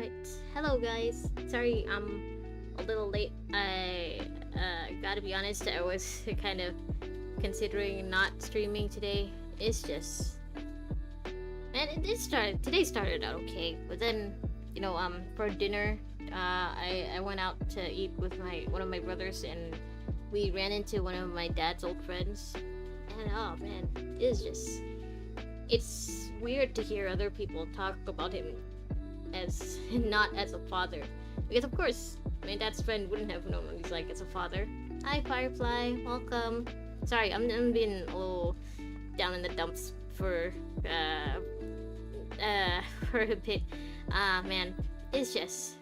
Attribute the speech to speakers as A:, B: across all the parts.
A: Alright, hello guys. Sorry, I'm a little late. I gotta be honest, I was kind of considering not streaming today. It's just, and today started out okay, but then, for dinner, I went out to eat with one of my brothers, and we ran into one of my dad's old friends, and oh man, it's weird to hear other people talk about him as not as a father, because of course my dad's friend wouldn't have known what he's like as a father. Hi Firefly, welcome. Sorry, I'm being a little down in the dumps for for a bit. Man, it's just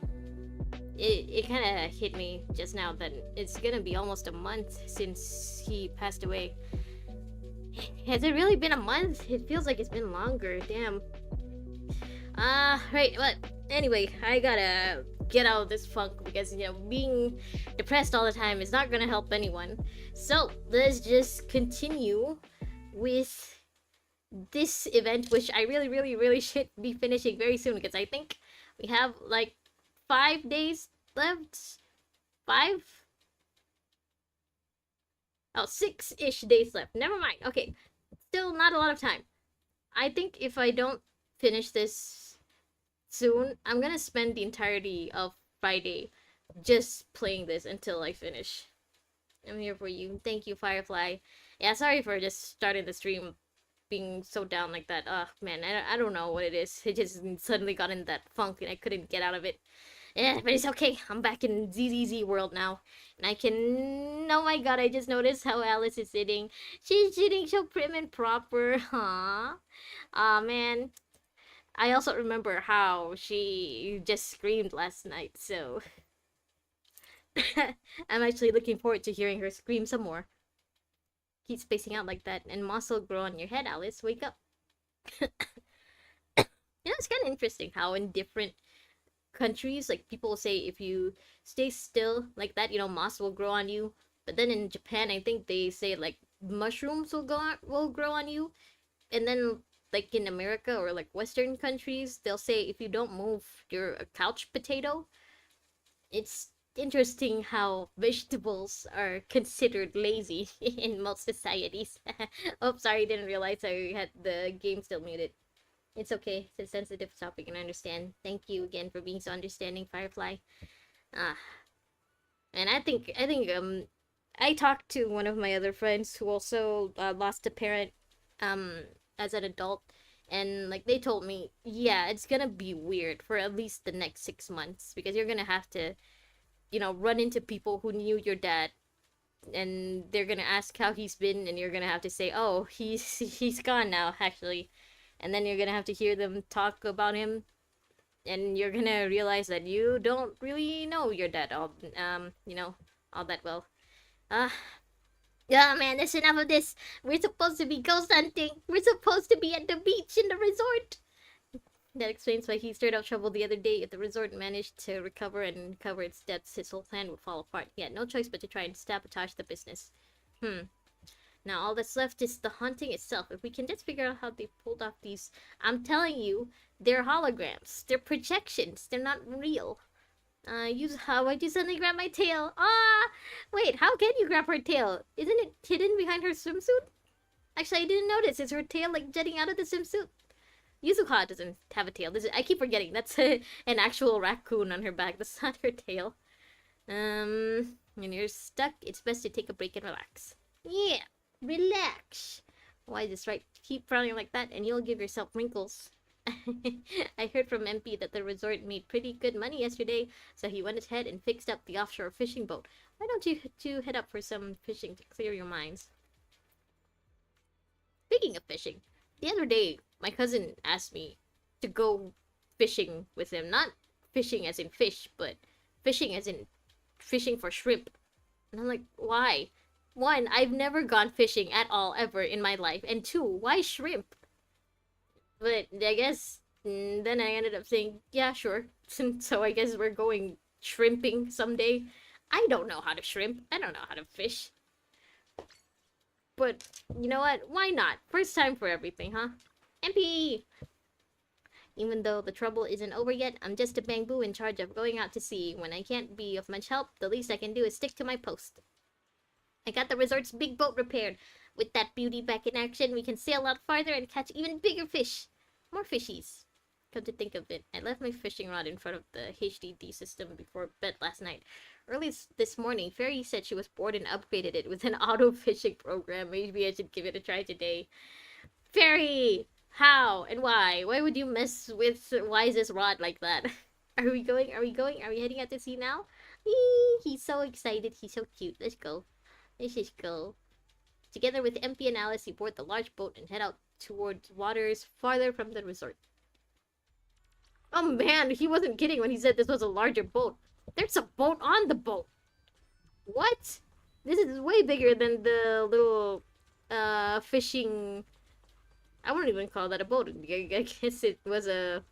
A: it kind of hit me just now that it's gonna be almost a month since he passed away. Has it really been a month? It feels like it's been longer. Damn. Right, but anyway, I gotta get out of this funk because, being depressed all the time is not gonna help anyone. So, let's just continue with this event, which I really, really, really should be finishing very soon because I think we have like 5 days left. Five? Oh, 6-ish days left. Never mind. Okay, still not a lot of time. I think if I don't finish this soon, I'm gonna spend the entirety of Friday just playing this until I finish. I'm here for you. Thank you, Firefly. Yeah, sorry for just starting the stream being so down like that. Man, I don't know what it is. It just suddenly got in that funk and I couldn't get out of it. Yeah, but it's okay. I'm back in ZZZ world now. And I can... Oh my god, I just noticed how Alice is sitting. She's sitting so prim and proper. Huh? Aw, man. I also remember how she just screamed last night, so... I'm actually looking forward to hearing her scream some more. Keep spacing out like that, and moss will grow on your head, Alice. Wake up. It's kind of interesting how in different countries, like, people say if you stay still like that, moss will grow on you. But then in Japan, I think they say, like, mushrooms will grow on you. And then, like, in America or, like, Western countries, they'll say if you don't move, you're a couch potato. It's interesting how vegetables are considered lazy in most societies. Oh, sorry, didn't realize I had the game still muted. It's okay, it's a sensitive topic and I understand. Thank you again for being so understanding, Firefly. Ah, and I talked to one of my other friends who also lost a parent as an adult, and like they told me, yeah, it's gonna be weird for at least the next 6 months because you're gonna have to, run into people who knew your dad, and they're gonna ask how he's been, and you're gonna have to say, oh, he's gone now, actually, and then you're gonna have to hear them talk about him, and you're gonna realize that you don't really know your dad all that well. Ah, yeah, man, that's enough of this. We're supposed to be ghost hunting. We're supposed to be at the beach in the resort. That explains why he stirred up trouble the other day. If the resort managed to recover and cover its debts, his whole plan would fall apart. He had no choice but to try and sabotage the business. Now all that's left is the haunting itself. If we can just figure out how they pulled off these... I'm telling you, they're holograms. They're projections. They're not real. Why'd you suddenly grab my tail? Wait, how can you grab her tail? Isn't it hidden behind her swimsuit? Actually, I didn't notice. Is her tail, like, jutting out of the swimsuit? Yuzuha doesn't have a tail. I keep forgetting. That's an actual raccoon on her back. That's not her tail. When you're stuck, it's best to take a break and relax. Yeah, relax. Why is this right? Keep frowning like that and you'll give yourself wrinkles. I heard from MP that the resort made pretty good money yesterday, so he went ahead and fixed up the offshore fishing boat. Why don't you two head up for some fishing to clear your minds? Speaking of fishing, the other day, my cousin asked me to go fishing with him. Not fishing as in fish, but fishing as in fishing for shrimp. And I'm like, why? One, I've never gone fishing at all ever in my life. And two, why shrimp? But I guess then I ended up saying, yeah, sure. So I guess we're going shrimping someday. I don't know how to shrimp. I don't know how to fish. But you know what? Why not? First time for everything, huh? MP! Even though the trouble isn't over yet, I'm just a bamboo in charge of going out to sea. When I can't be of much help, the least I can do is stick to my post. I got the resort's big boat repaired. With that beauty back in action, we can sail out farther and catch even bigger fish. More fishies. Come to think of it, I left my fishing rod in front of the HDD system before bed last night. Early this morning, Fairy said she was bored and upgraded it with an auto fishing program. Maybe I should give it a try today. Fairy! How and why? Why would you mess with Wise's rod like that? Are we going? Are we going? Are we heading out to sea now? Eee, he's so excited. He's so cute. Let's go. Let's just go. Together with MP and Alice, he board the large boat and head out towards waters farther from the resort. Oh man, he wasn't kidding when he said this was a larger boat. There's a boat on the boat. What? This is way bigger than the little fishing. I wouldn't even call that a boat. I guess it was a.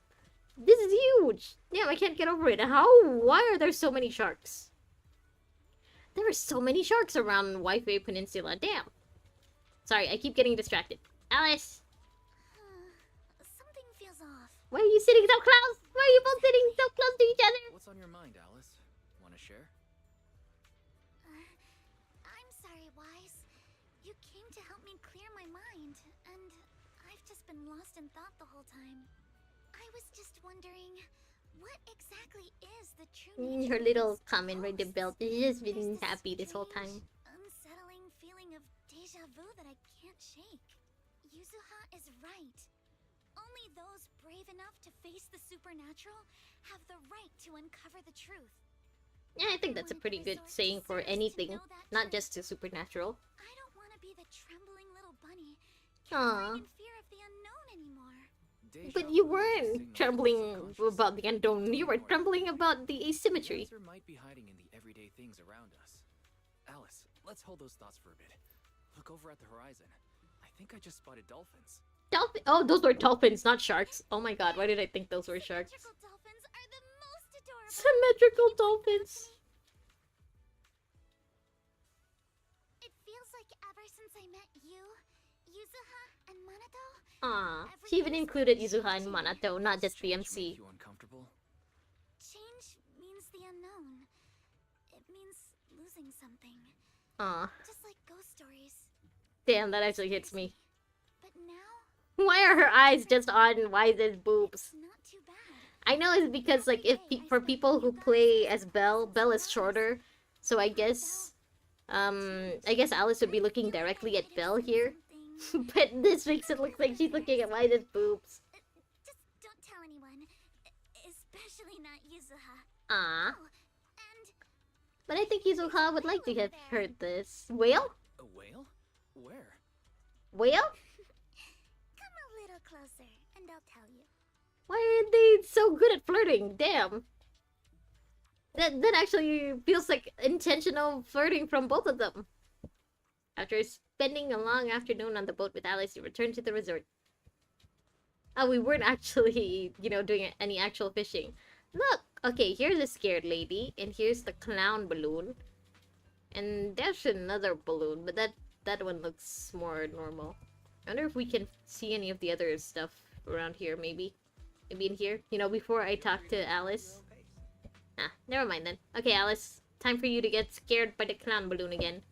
A: This is huge. Damn, I can't get over it. How? Why are there so many sharks? There are so many sharks around Wi-Fi Peninsula. Damn. Sorry, I keep getting distracted. Alice!
B: Something feels off.
A: Why are you sitting so close? Why are you both sitting so close to each other?
C: What's on your mind, Alice? Want to share?
B: I'm sorry, Wise. You came to help me clear my mind, and I've just been lost in thought the whole time. I was just wondering, what exactly is the true nature
A: Her
B: of
A: little
B: these
A: comment right there,
B: ghosts?
A: Belt. She's just been
B: There's this
A: happy this whole
B: strange,
A: time.
B: unsettling feeling of deja vu that I can't shake. Yuzuha is right. Only those brave enough to face the supernatural have the right to uncover the truth.
A: Yeah, I think that's a pretty good saying for anything, not just the supernatural.
B: I don't want to be the trembling little bunny
A: Aww.
B: cowering in fear of the unknown anymore.
A: But you weren't trembling about the unknown. You were trembling about the asymmetry.
C: The answer might be hiding in the everyday things around us. Alice, let's hold those thoughts for a bit. Look over at the horizon. I think I just spotted dolphins.
A: Dolphin? Oh, those were dolphins, not sharks. Oh my god, why did I think those were sharks?
B: Symmetrical dolphins are the most adorable.
A: Symmetrical dolphins.
B: It feels like ever since I met you, Yuzuha, and Manato,
A: Aw, she even included Yuzuha and Manato, not just the
C: Change
A: MC.
C: make you uncomfortable?
B: change means the unknown. It means losing something.
A: Aw,
B: Just like ghost stories.
A: damn, that actually hits me.
B: But now,
A: Why are her eyes just on Wise's boobs?
B: it's not too bad.
A: I know it's because, like, if for people who play as Belle, Belle is shorter, so I guess Alice would be looking directly at Belle here. But this makes it look like she's looking at Wise's boobs.
B: Just don't tell anyone. Especially not Yuzuha.
A: Ah,
B: Oh, and
A: but I think Yuzuha would like to have heard this. Whale?
C: A whale? Where?
A: Whale?
B: come a little closer, and I'll tell you.
A: Why are they so good at flirting? Damn. That actually feels like intentional flirting from both of them. After spending a long afternoon on the boat with Alice, we returned to the resort. Oh, we weren't actually, doing any actual fishing. Look! Okay, here's a scared lady, and here's the clown balloon. And there's another balloon, but that one looks more normal. I wonder if we can see any of the other stuff around here, maybe. Maybe in here? Before I talk to Alice. Ah, never mind then. Okay, Alice. Time for you to get scared by the clown balloon again.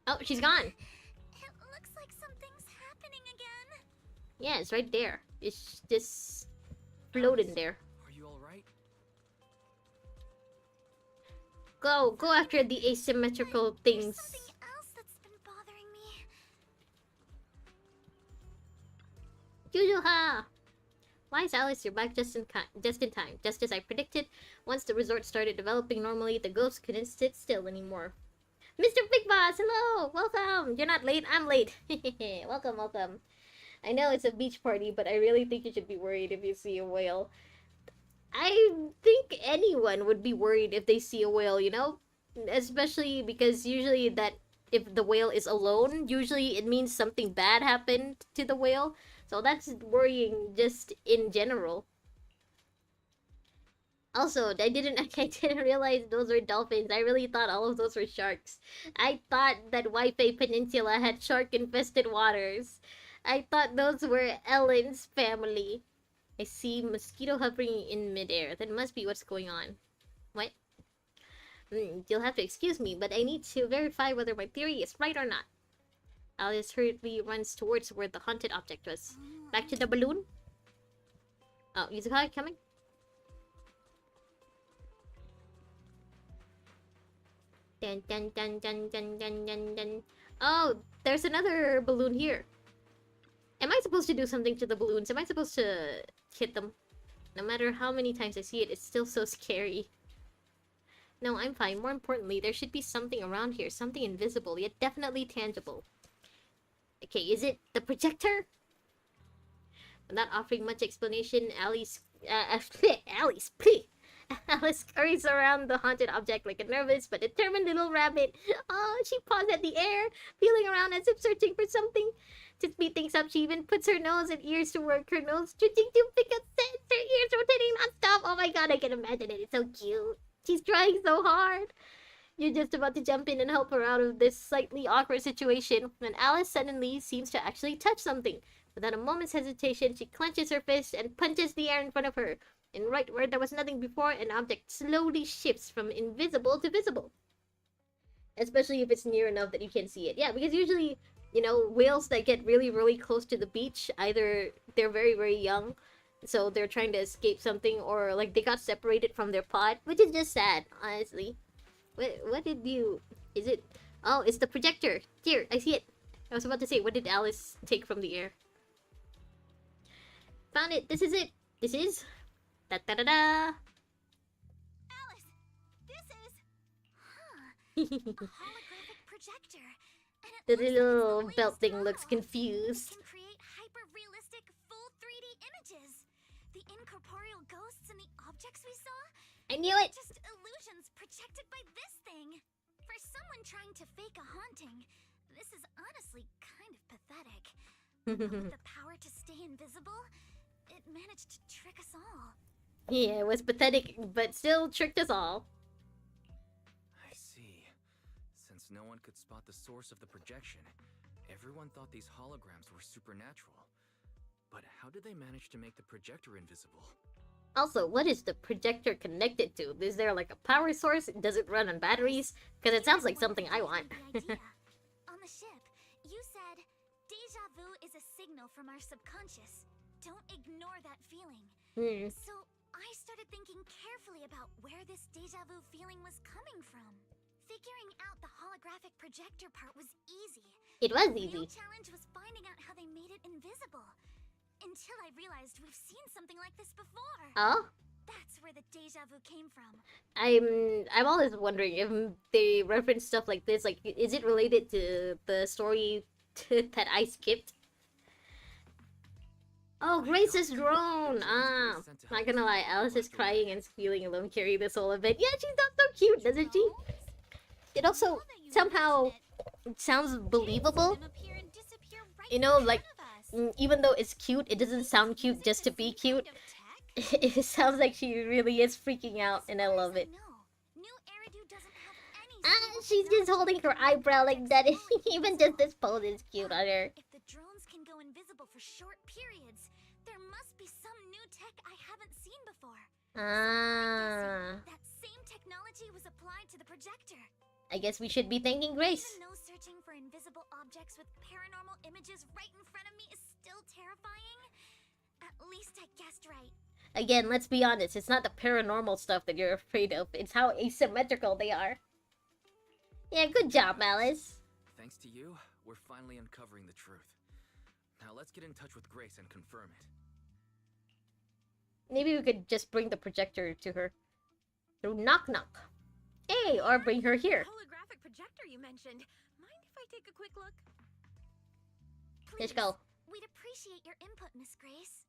A: Oh, she's gone.
B: It looks like something's happening again.
A: Yeah, it's right there. It's just floating there.
C: Are you alright?
A: Go after the asymmetrical
B: There's
A: things.
B: something else that's been bothering me.
A: Yuzuha! Why is Alice? You're back just in time. Just as I predicted, once the resort started developing normally, the ghosts couldn't sit still anymore. Mr. Big Boss, hello! Welcome! You're not late, I'm late. Welcome. I know it's a beach party, but I really think you should be worried if you see a whale. I think anyone would be worried if they see a whale, Especially because usually that if the whale is alone, usually it means something bad happened to the whale. So that's worrying just in general. Also, I didn't realize those were dolphins. I really thought all of those were sharks. I thought that Waipei Peninsula had shark-infested waters. I thought those were Ellen's family. I see mosquito hovering in midair. That must be what's going on. What? You'll have to excuse me, but I need to verify whether my theory is right or not. Alice hurriedly runs towards where the haunted object was. Back to the balloon? Oh, Yuzuka coming? Dun dun dun dun dun dun dun dun. Oh, there's another balloon here. Am I supposed to do something to the balloons? Am I supposed to hit them? No matter how many times I see it, it's still so scary. No, I'm fine. More importantly, there should be something around here. Something invisible, yet definitely tangible. Okay, is it the projector? Without offering much explanation, Alice scurries around the haunted object like a nervous but determined little rabbit. Oh, she paws at the air, feeling around as if searching for something. To speed things up, she even puts her nose and ears to work. Her nose twitching to pick up scents, her ears rotating non-stop. Oh my god, I can imagine it. It's so cute. She's trying so hard. You're just about to jump in and help her out of this slightly awkward situation when Alice suddenly seems to actually touch something. Without a moment's hesitation, she clenches her fist and punches the air in front of her. And right where there was nothing before, an object slowly shifts from invisible to visible. Especially if it's near enough that you can see it. Yeah, because usually, you know, whales that get really, really close to the beach, either they're very, very young, so they're trying to escape something, or like they got separated from their pod, which is just sad, honestly. What did you... Is it... Oh, it's the projector. Here, I see it. I was about to say, what did Alice take from the air? Found it. This is it. This is... Da da da da.
B: Alice, this is... Huh. A holographic projector. And it
A: The
B: looks like it's
A: little
B: the
A: belt
B: latest
A: thing looks
B: model.
A: confused.
B: It can create hyper-realistic, full 3D images. The incorporeal ghosts and the objects we saw?
A: I knew it!
B: Just illusions projected by this thing. For someone trying to fake a haunting, this is honestly kind of pathetic. But with the power to stay invisible, it managed to trick us all.
A: Yeah, it was pathetic, but still tricked us all.
C: I see. Since no one could spot the source of the projection, everyone thought these holograms were supernatural. But how did they manage to make the projector invisible?
A: Also, what is the projector connected to? Is there like a power source? Does it run on batteries? Because it sounds like something I want.
B: On the ship, you said, deja vu is a signal from our subconscious. Don't ignore that feeling. So I started thinking carefully about where this deja vu feeling was coming from. Figuring out the holographic projector part was easy.
A: It was
B: The
A: easy.
B: real challenge was finding out how they made it invisible. Until I realized we've seen something like this before.
A: Oh?
B: That's where the deja vu came from.
A: I'm always wondering if they reference stuff like this, like, is it related to the story that I skipped? Oh, Grace's drone! Ah, not gonna lie, Alice is crying and feeling alone carrying this whole event. Yeah, she sounds so cute, doesn't she? It also somehow sounds believable. You know, like, even though it's cute, it doesn't sound cute just to be cute. It sounds like she really is freaking out, and I love it. Ah, she's just holding her eyebrow like that. Even just this pose is cute on her.
B: If the drones can go invisible for short periods, there must be some new tech I haven't seen before.
A: Ah,
B: That same technology was applied to the projector.
A: I guess we should be thanking Grace.
B: Even though searching for invisible objects with paranormal images right in front of me is still terrifying, at least I guessed right.
A: Again, let's be honest, it's not the paranormal stuff that you're afraid of, it's how asymmetrical they are. Yeah, good job, Alice.
C: Thanks to you, we're finally uncovering the truth. Now let's get in touch with Grace and confirm it.
A: Maybe we could just bring the projector to her. Through knock knock. Hey, or bring her here.
D: Holographic projector you mentioned. Mind if I take a quick look?
A: Let's go.
B: We'd appreciate your input, Miss Grace.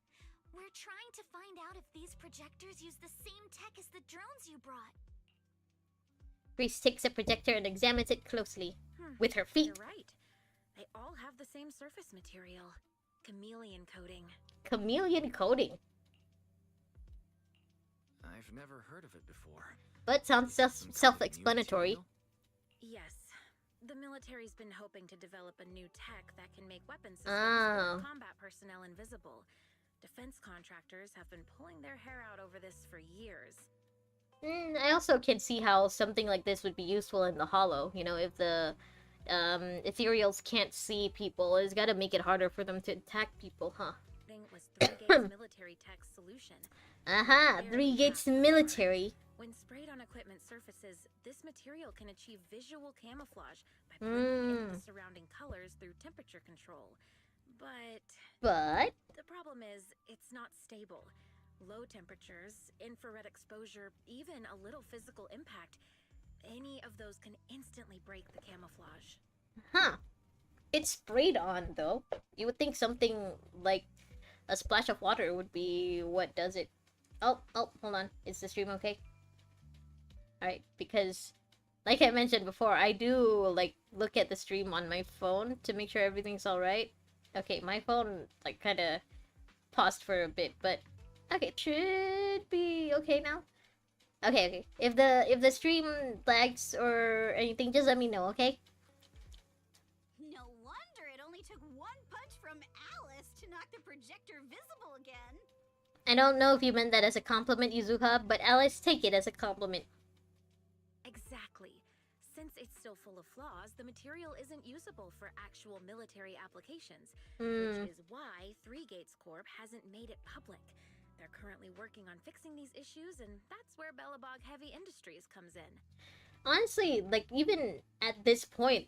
B: We're trying to find out if these projectors use the same tech as the drones you brought.
A: Grace takes a projector and examines it closely. With her feet.
D: You're right. They all have the same surface material. Chameleon coating.
A: Chameleon coating.
C: I've never heard of it before.
A: But sounds
C: Is it some kind of new
A: self-explanatory.
C: material?
D: Yes. The military's been hoping to develop a new tech that can make weapon systems
A: Ah.
D: or combat personnel invisible. Defense contractors have been pulling their hair out over this for years.
A: I also can see how something like this would be useful in the Hollow. You know, if the ethereals can't see people, it's got to make it harder for them to attack people, huh?
D: Thing was Three Gates military tech's solution.
A: Aha, Three Gates military.
D: When sprayed on equipment surfaces, this material can achieve visual camouflage by blending in with surrounding colors through temperature control. But the problem is, it's not stable. Low temperatures, infrared exposure, even a little physical impact, any of those can instantly break the camouflage.
A: Huh. It's sprayed on, though. You would think something like a splash of water would be what does it. Oh, hold on. Is the stream okay? Alright, because like I mentioned before, I do like look at the stream on my phone to make sure everything's alright. Okay, my phone like kinda paused for a bit, but okay, it should be okay now. Okay. If the stream lags or anything, just let me know, okay?
B: No wonder it only took one punch from Alice to knock the projector visible again.
A: I don't know if you meant that as a compliment, Yuzuha, but Alice, take it as a compliment.
D: Exactly. Since it's still full of flaws, the material isn't usable for actual military applications, which is why Three Gates Corp hasn't made it public. They're currently working on fixing these issues, and that's where Bellabog Heavy Industries comes in.
A: Honestly, like, even at this point,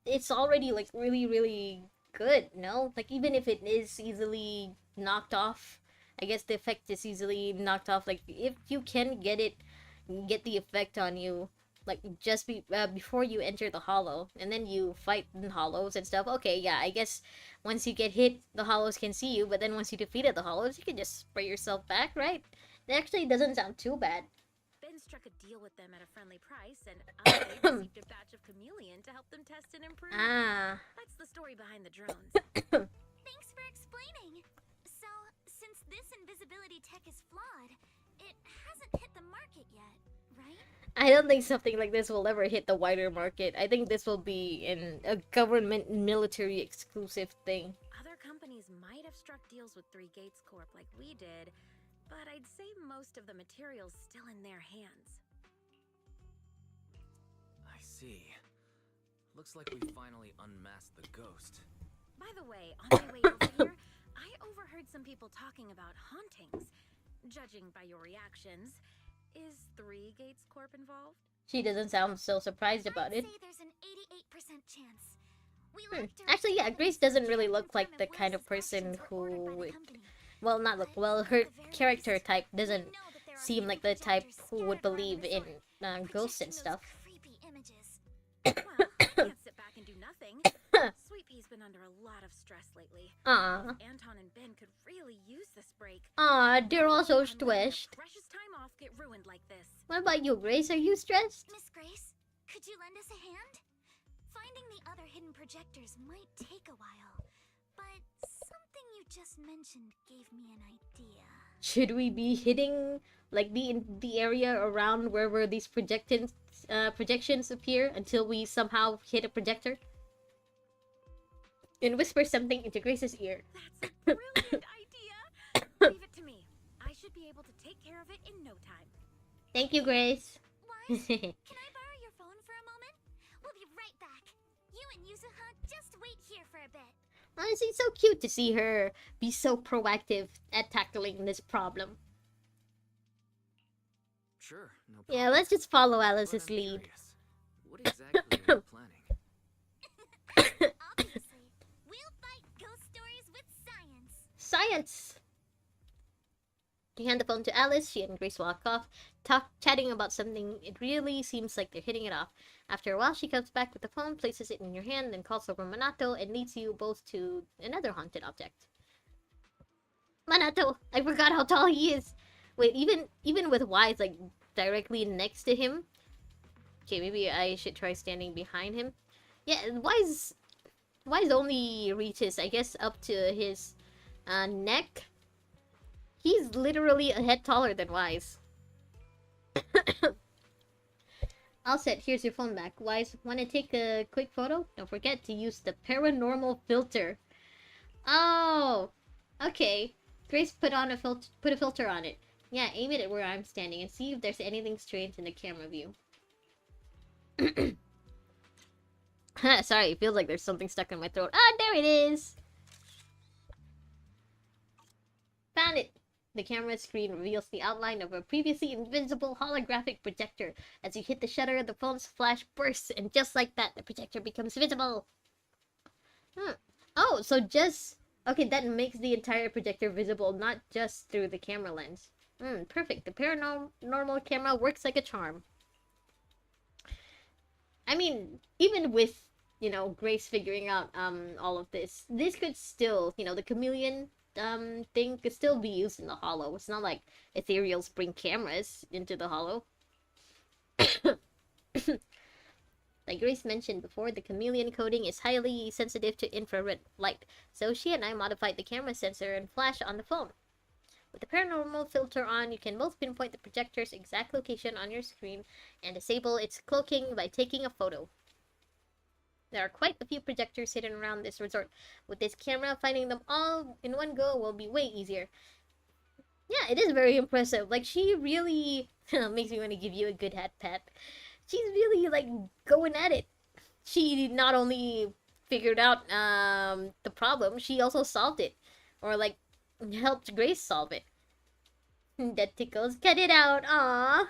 A: it's already, like, really, really good, no? Like, even if it is easily knocked off, I guess the effect is easily knocked off. Like, if you can get the effect on you, like, just before you enter the hollow, and then you fight in hollows and stuff, okay, yeah, I guess once you get hit, the hollows can see you, but then once you defeated the hollows, you can just spray yourself back, right? It actually doesn't sound too bad.
D: Ben struck a deal with them at a friendly price, and I received a batch of chameleon to help them test and improve.
A: Ah.
D: That's the story behind the drones.
B: Thanks for explaining. So, since this invisibility tech is flawed, it hasn't hit the market yet, right?
A: I don't think something like this will ever hit the wider market. I think this will be a government military exclusive thing.
D: Other companies might have struck deals with Three Gates Corp like we did, but I'd say most of the material's still in their hands.
C: I see. Looks like we finally unmasked the ghost.
D: By the way, on my way over here, I overheard some people talking about hauntings. Judging by your reactions, is Three Gates Corp involved?
A: She doesn't sound so surprised about it.
B: I'd say there's an 88% chance. We left her
A: Actually, yeah, Grace doesn't really look like the kind of person who would... Well, not look... Well, her character type doesn't seem like the type who would believe in ghosts and stuff.
D: Well, I can't sit back and do nothing. Sweet Pea's been under a lot of stress lately.
A: Aw.
D: Anton and Ben could really use this break.
A: Aw, they're all so
D: I'm letting their
A: stressed.
D: precious time off get ruined like this.
A: What about you, Grace? Are you stressed?
B: Miss Grace, could you lend us a hand? Finding the other hidden projectors might take a while, but something you just mentioned gave me an idea.
A: Should we be hitting, like, the area around wherever these projections appear until we somehow hit a projector? And whisper something into Grace's ear.
D: That's a brilliant idea. Leave it to me. I should be able to take care of it in no time.
A: Thank you, Grace.
B: Wise, can I borrow your phone for a moment? We'll be right back. You and Yuzuha just wait here for a bit.
A: Honestly, it's so cute to see her be so proactive at tackling this problem.
C: Sure, no problem.
A: Yeah, let's just follow
C: But
A: Alice's
C: I'm
A: lead.
C: curious, what exactly are you planning?
B: Obviously, we'll fight ghost stories with science.
A: Science! You hand the phone to Alice, she and Grace walk off, chatting about something. It really seems like they're hitting it off. After a while, she comes back with the phone, places it in your hand, then calls over Minato, and leads you both to another haunted object. Minato! I forgot how tall he is! Wait, even with Wise, like, directly next to him? Okay, maybe I should try standing behind him. Yeah, Wise only reaches, I guess, up to his neck. He's literally a head taller than Wise. All set. Here's your phone back. Wise, want to take a quick photo? Don't forget to use the paranormal filter. Oh, okay. Grace put a filter on it. Yeah, aim it at where I'm standing and see if there's anything strange in the camera view. Sorry, it feels like there's something stuck in my throat. Ah, there it is! Found it! The camera screen reveals the outline of a previously invisible holographic projector. As you hit the shutter, the phone's flash bursts, and just like that, the projector becomes visible. Oh, so just... Okay, that makes the entire projector visible, not just through the camera lens. Perfect. The paranormal camera works like a charm. I mean, even with, Grace figuring out all of this, this could still, the chameleon thing could still be used in the hollow. It's not like ethereals bring cameras into the hollow. Like Grace mentioned before, the chameleon coating is highly sensitive to infrared light, so she and I modified the camera sensor and flash on the phone. With the paranormal filter on, you can both pinpoint the projector's exact location on your screen and disable its cloaking by taking a photo. There are quite a few projectors hidden around this resort. With this camera, finding them all in one go will be way easier. Yeah, it is very impressive. Like, she really makes me want to give you a good hat pat. She's really, like, going at it. She not only figured out the problem, she also solved it. Or, like, helped Grace solve it. That tickles. Cut it out. Aww.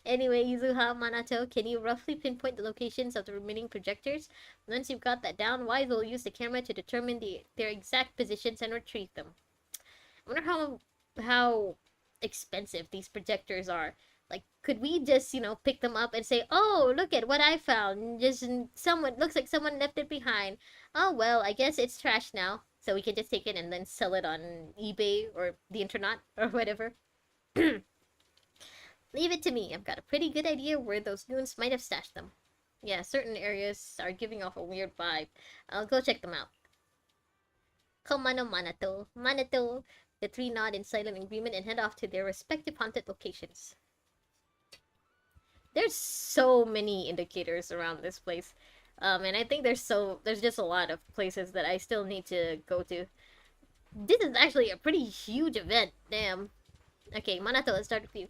A: Anyway, Yuzuha, Manato, can you roughly pinpoint the locations of the remaining projectors? Once you've got that down, Wise will use the camera to determine their exact positions and retrieve them. I wonder how expensive these projectors are. Like, could we just, pick them up and say, oh, look at what I found. Looks like someone left it behind. Oh, well, I guess it's trash now. So we can just take it and then sell it on eBay or the internet or whatever. Leave it to me. I've got a pretty good idea where those goons might have stashed them. Yeah, certain areas are giving off a weird vibe. I'll go check them out. Komano Manato. Manato. The three nod in silent agreement and head off to their respective haunted locations. There's so many indicators around this place. And I think there's just a lot of places that I still need to go to. This is actually a pretty huge event. Damn. Okay, Manato, let's start with you.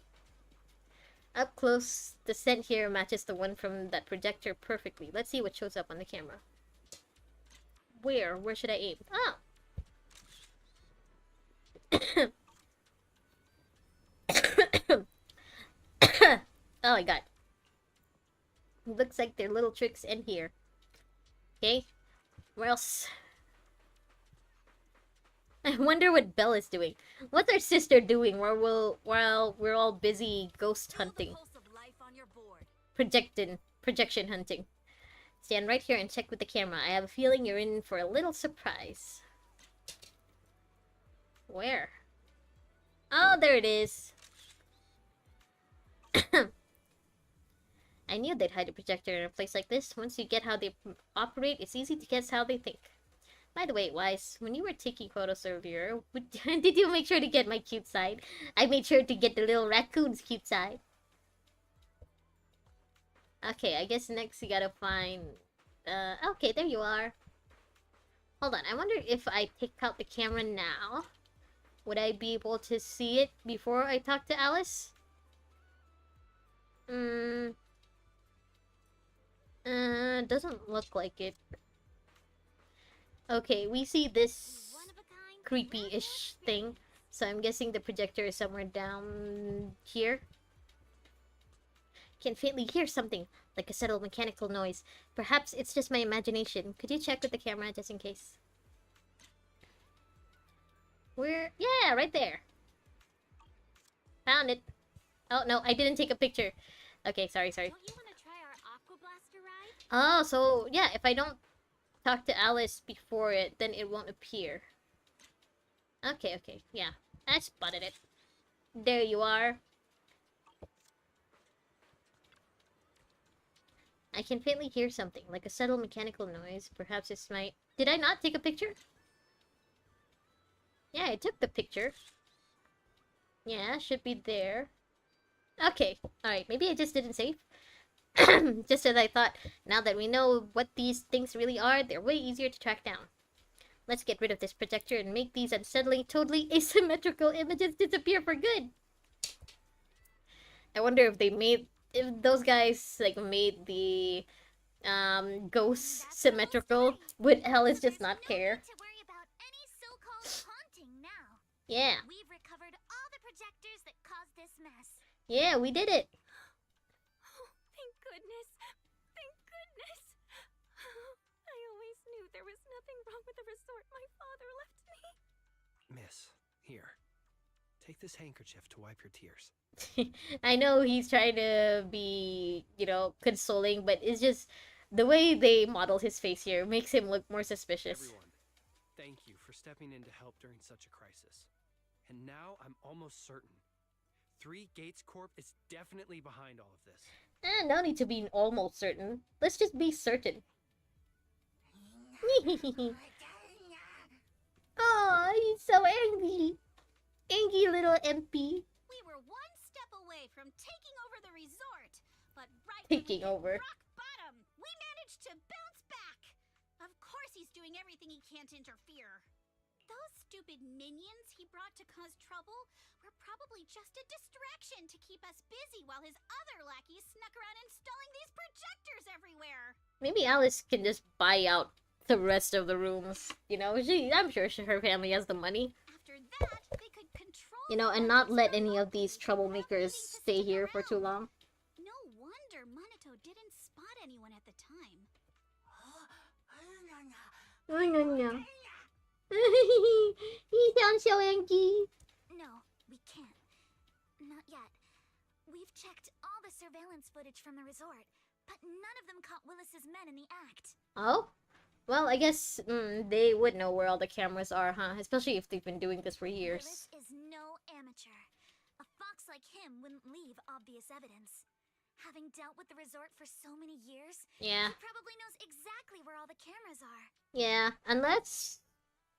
A: Up close, the scent here matches the one from that projector perfectly. Let's see what shows up on the camera. Where? Where should I aim? Ah! Oh my god. Looks like their little tricks end here. Okay? Where else? I wonder what Belle is doing. What's our sister doing while we're all busy ghost hunting? Projection hunting. Stand right here and check with the camera. I have a feeling you're in for a little surprise. Where? Oh, there it is. I knew they'd hide a projector in a place like this. Once you get how they operate, it's easy to guess how they think. By the way, Wise, when you were taking photos earlier, did you make sure to get my cute side? I made sure to get the little raccoon's cute side. Okay, I guess next you gotta find... okay, there you are. Hold on, I wonder if I take out the camera now, would I be able to see it before I talk to Alice? Doesn't look like it. Okay, we see this creepy-ish thing. So I'm guessing the projector is somewhere down here. Can faintly hear something, like a subtle mechanical noise. Perhaps it's just my imagination. Could you check with the camera just in case? Where? Yeah, right there. Found it. Oh, no, I didn't take a picture. Okay, sorry.
B: Don't you want to try our Aqua Blaster ride?
A: Oh, so, yeah, if I don't talk to Alice before it, then it won't appear. Okay, yeah. I spotted it. There you are. I can faintly hear something, like a subtle mechanical noise. Perhaps it's my... Did I not take a picture? Yeah, I took the picture. Yeah, should be there. Okay, alright, maybe I just didn't save. Just as I thought, now that we know what these things really are, they're way easier to track down. Let's get rid of this projector and make these unsettling, totally asymmetrical images disappear for good. I wonder if those guys like made the ghosts
B: That's the whole
A: symmetrical,
B: story.
A: would
B: So
A: Alice just
B: there's
A: not
B: no
A: care?
B: need to worry about any so-called haunting now.
A: Yeah.
B: We've recovered all the projectors that caused this mess.
A: Yeah, we did it.
D: Oh, thank goodness. Thank goodness. I always knew there was nothing wrong with the resort my father left me.
E: Miss, here. Take this handkerchief to wipe your tears.
A: I know he's trying to be, consoling, but it's just the way they model his face here makes him look more suspicious.
E: Everyone, thank you for stepping in to help during such a crisis. And now I'm almost certain. Three Gates Corp is definitely behind all of this.
A: No need to be almost certain. Let's just be certain. Oh, he's so angry. Angry little MP.
B: We were one step away from taking over the resort, but right
A: Taking
B: when we
A: over.
B: hit rock bottom, we managed to bounce back. Of course he's doing everything he can to interfere. Those stupid minions he brought to cause trouble were probably just a distraction to keep us busy while his other lackeys snuck around installing these projectors everywhere.
A: Maybe Alice can just buy out the rest of the rooms. I'm sure her family has the money.
B: After that, they could control
A: And
B: the
A: not
B: others
A: let any of these
B: remotely without
A: troublemakers
B: needing to
A: stay
B: stick
A: here for too long.
B: around. No wonder Minato didn't spot anyone at the time.
A: He sounds so angry.
B: No, we can't. Not yet. We've checked all the surveillance footage from the resort, but none of them caught Willis's men in the act.
A: Oh? Well, I guess they would know where all the cameras are, huh? Especially if they've been doing this for years.
B: Willis is no amateur. A fox like him wouldn't leave obvious evidence. Having dealt with the resort for so many years,
A: Yeah.
B: he probably knows exactly where all the cameras are.
A: Yeah, unless,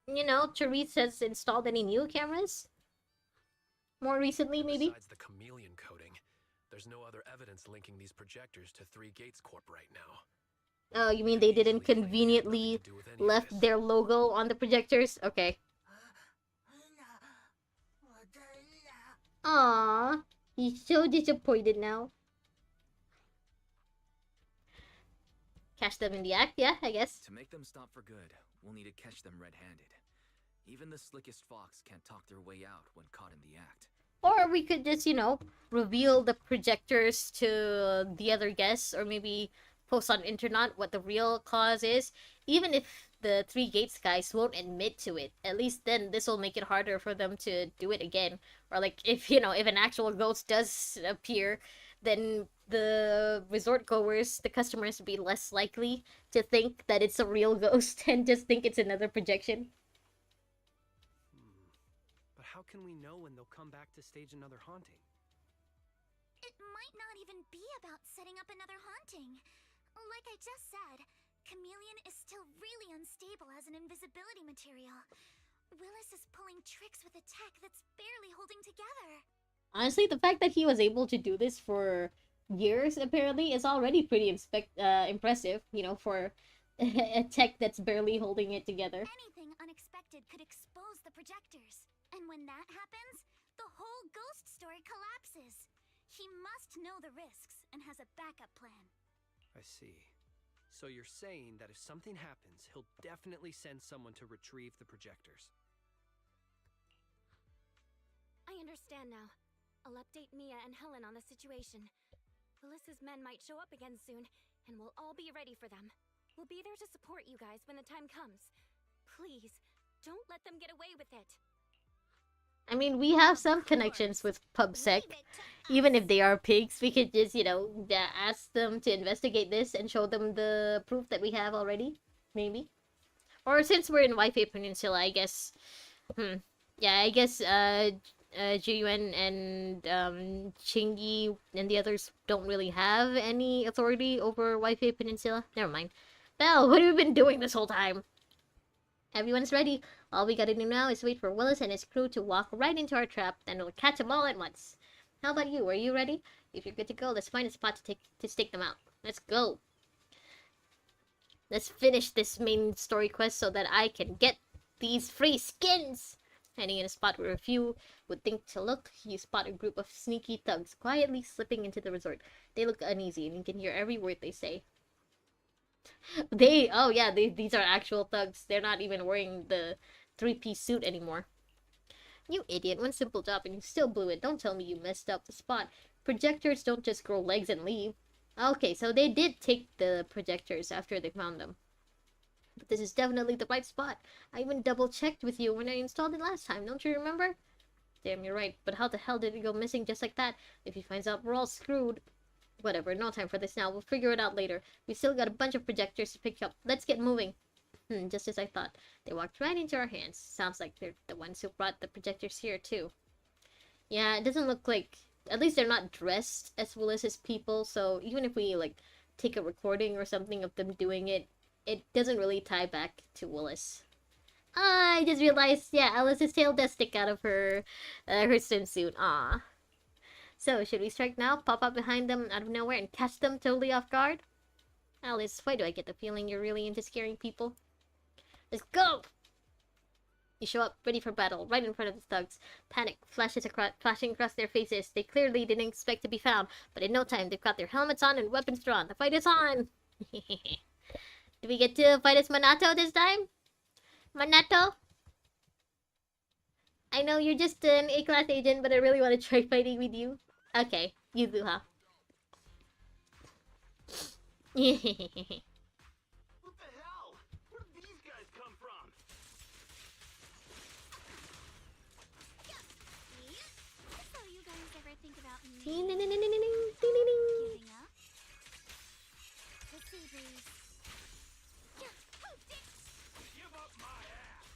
A: Therese has installed any new cameras? More recently, maybe?
F: Besides the chameleon coating, there's no other evidence linking these projectors to Three Gates Corp right now.
A: Oh, you mean they didn't conveniently left their logo on the projectors? Okay. Aww, he's so disappointed now. Catch them in the act, yeah, I guess.
C: To make them stop for good, we'll need to catch them red-handed. Even the slickest fox can't talk their way out when caught in the act.
A: Or we could just, reveal the projectors to the other guests, or maybe post on internet what the real cause is. Even if the Three Gates guys won't admit to it, at least then this will make it harder for them to do it again. Or like if an actual ghost does appear, then the resort goers, the customers, will be less likely to think that it's a real ghost and just think it's another projection.
E: But how can we know when they'll come back to stage another haunting?
B: It might not even be about setting up another haunting. Like I just said, Chameleon is still really unstable as an invisibility material. Willis is pulling tricks with a tech that's barely holding together.
A: Honestly, the fact that he was able to do this for years, apparently, is already pretty impressive, for a tech that's barely holding it together.
B: Anything unexpected could expose the projectors. And when that happens, the whole ghost story collapses. He must know the risks and has a backup plan.
E: I see. So you're saying that if something happens, he'll definitely send someone to retrieve the projectors.
D: I understand now. I'll update Mia and Helen on the situation. Willis's men might show up again soon, and we'll all be ready for them. We'll be there to support you guys when the time comes. Please, don't let them get away with it.
A: I mean, we have some connections with PubSec.
B: Leave it to
A: Even
B: us.
A: if they are pigs, we could just, ask them to investigate this and show them the proof that we have already. Maybe. Or since we're in Wi-Fi Peninsula, I guess... Yeah, I guess, Jiyuan and, Chingy and the others don't really have any authority over Wi-Fi Peninsula. Never mind. Belle, what have you been doing this whole time? Everyone's ready. All we gotta do now is wait for Willis and his crew to walk right into our trap, then we'll catch them all at once. How about you? Are you ready? If you're good to go, let's find a spot to stake them out. Let's go. Let's finish this main story quest so that I can get these free skins. Hiding in a spot where a few would think to look, you spot a group of sneaky thugs quietly slipping into the resort. They look uneasy, and you can hear every word they say. Oh yeah, these are actual thugs. They're not even wearing the three-piece suit anymore. You idiot, one simple job and you still blew it. Don't tell me you messed up the spot. Projectors don't just grow legs and leave. Okay, so they did take the projectors after they found them. But this is definitely the right spot. I even double-checked with you when I installed it last time, don't you remember? Damn, you're right, but how the hell did it go missing just like that? If he finds out, we're all screwed. Whatever, no time for this now. We'll figure it out later. We still got a bunch of projectors to pick up. Let's get moving. Just as I thought. They walked right into our hands. Sounds like they're the ones who brought the projectors here, too. Yeah, it doesn't look like... At least they're not dressed as Willis's people, so even if we, like, take a recording or something of them doing it, it doesn't really tie back to Willis. I just realized, yeah, Alice's tail does stick out of her swimsuit. Aw. So, should we strike now? Pop up behind them out of nowhere and catch them totally off guard? Alice, why do I get the feeling you're really into scaring people? Let's go! You show up, ready for battle, right in front of the thugs. Panic flashing across their faces. They clearly didn't expect to be found, but in no time they've got their helmets on and weapons drawn. The fight is on! Do we get to fight as Manato this time? Manato? I know you're just an A-class agent, but I really want to try fighting with you. Okay, you do, huh?
F: What the hell? Where did these guys come from?
B: So you guys ever think about me
A: Ding.
B: giving up? The sea breeze.
F: Give up my ass.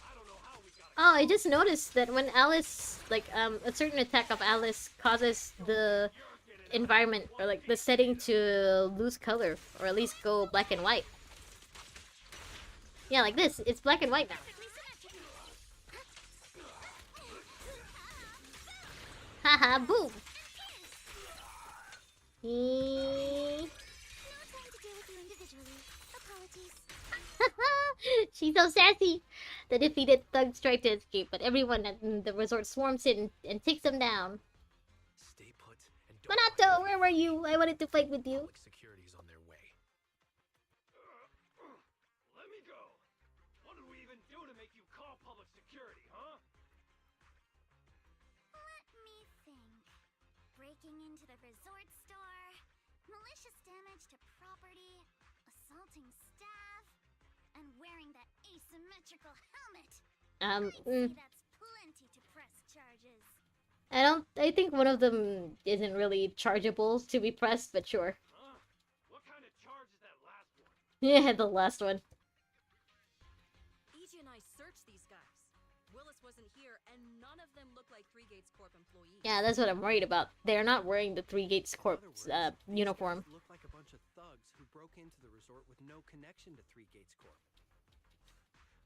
F: I don't know how we got.
A: Oh, I just noticed that when Alice, like, a certain attack of Alice causes the environment, or like the setting to lose color, or at least go black and white. Yeah, like this. It's black and white now. Haha, boom!
B: No time to deal with you individually. Apologies.
A: She's so sassy! The defeated thugs tried to escape, but everyone at the resort swarms in and takes them down.
F: Stay put and don't
A: Manato, where were you? I wanted to fight with you.
F: Public security's on their way.
E: Let me go. What did we even do to make you call public security, huh?
B: Let me think. Breaking into the resort store, malicious damage to property, assaulting staff, and wearing that asymmetrical helmet. I'd say that's plenty to press charges.
A: I think one of them isn't really chargeable to be pressed, but sure.
E: Huh? What kind of charge is that last one?
A: Yeah, the last one.
G: EJ and I searched these guys. Willis wasn't here, and none of them look like Three Gates Corp employees.
A: Yeah, that's what I'm worried about. They're not wearing the Three Gates Corp
E: In other words, these
A: uniform.
E: guys look like a bunch of thugs who broke into the resort with no connection to Three Gates Corp.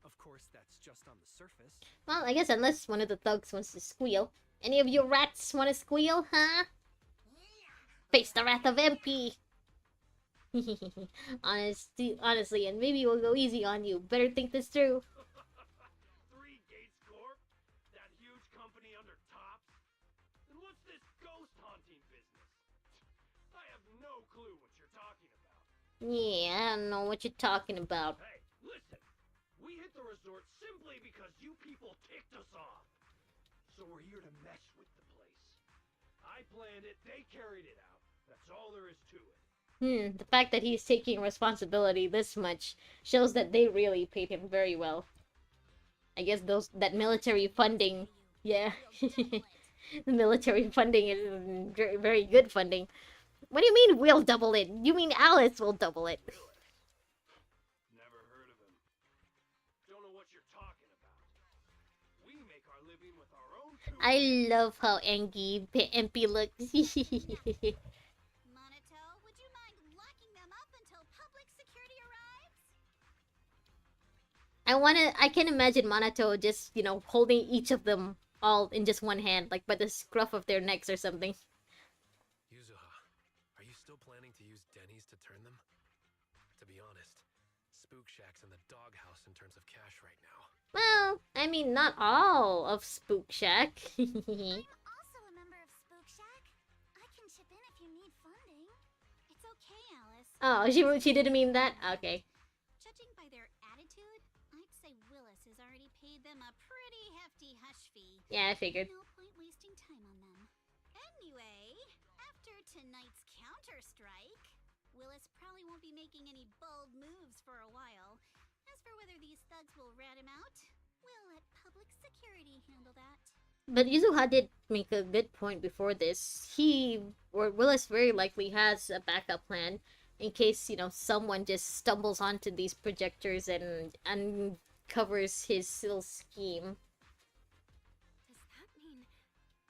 E: Of course, that's just on the surface.
A: Well, I guess unless one of the thugs wants to squeal. Any of you rats want to squeal, huh? Face the wrath of MP! Honestly, and maybe we'll go easy on you. Better think this through.
E: Three Gates Corp? That huge company under Tops? And what's this ghost haunting business? I have no clue what you're talking about.
A: Yeah, I don't know what you're talking about.
E: Hey, listen. We hit the resort simply because you people ticked us off. So we're here to mess with the place. I planned it, they carried it out. That's all there is to it.
A: The fact that he's taking responsibility this much shows that they really paid him very well. I guess that military funding, yeah. The military funding is very, very good funding. What do you mean we'll double it? You mean Alice will double it?
E: Never heard of him. Don't know what you're talking about. We make our living with our own tools.
A: I love how angry MP looks.
B: Monato, would you mind locking them up until public security arrives?
A: I can imagine Manato just, holding each of them all in just one hand, like by the scruff of their necks or something.
F: Yuzuha, are you still planning to use Denny's to turn them? To be honest, Spook Shack's in the doghouse in terms of cash right now.
A: Well, I mean, not all of Spook Shack.
B: I'm also a member of Spook Shack. I can chip in if you need funding. It's okay, Alice.
A: Oh, she didn't mean that? Okay.
B: Judging by their attitude, I'd say Willis has already paid them a pretty hefty hush fee.
A: Yeah, I figured.
B: No point wasting time on them. Anyway, after tonight's counter-strike, Willis probably won't be making any bold moves for a while. As for whether these thugs will rat him out, we'll let public security handle that.
A: But Yuzuha did make a good point before this. He, or Willis, very likely has a backup plan in case, you know, someone just stumbles onto these projectors and uncovers his little scheme.
D: Does that mean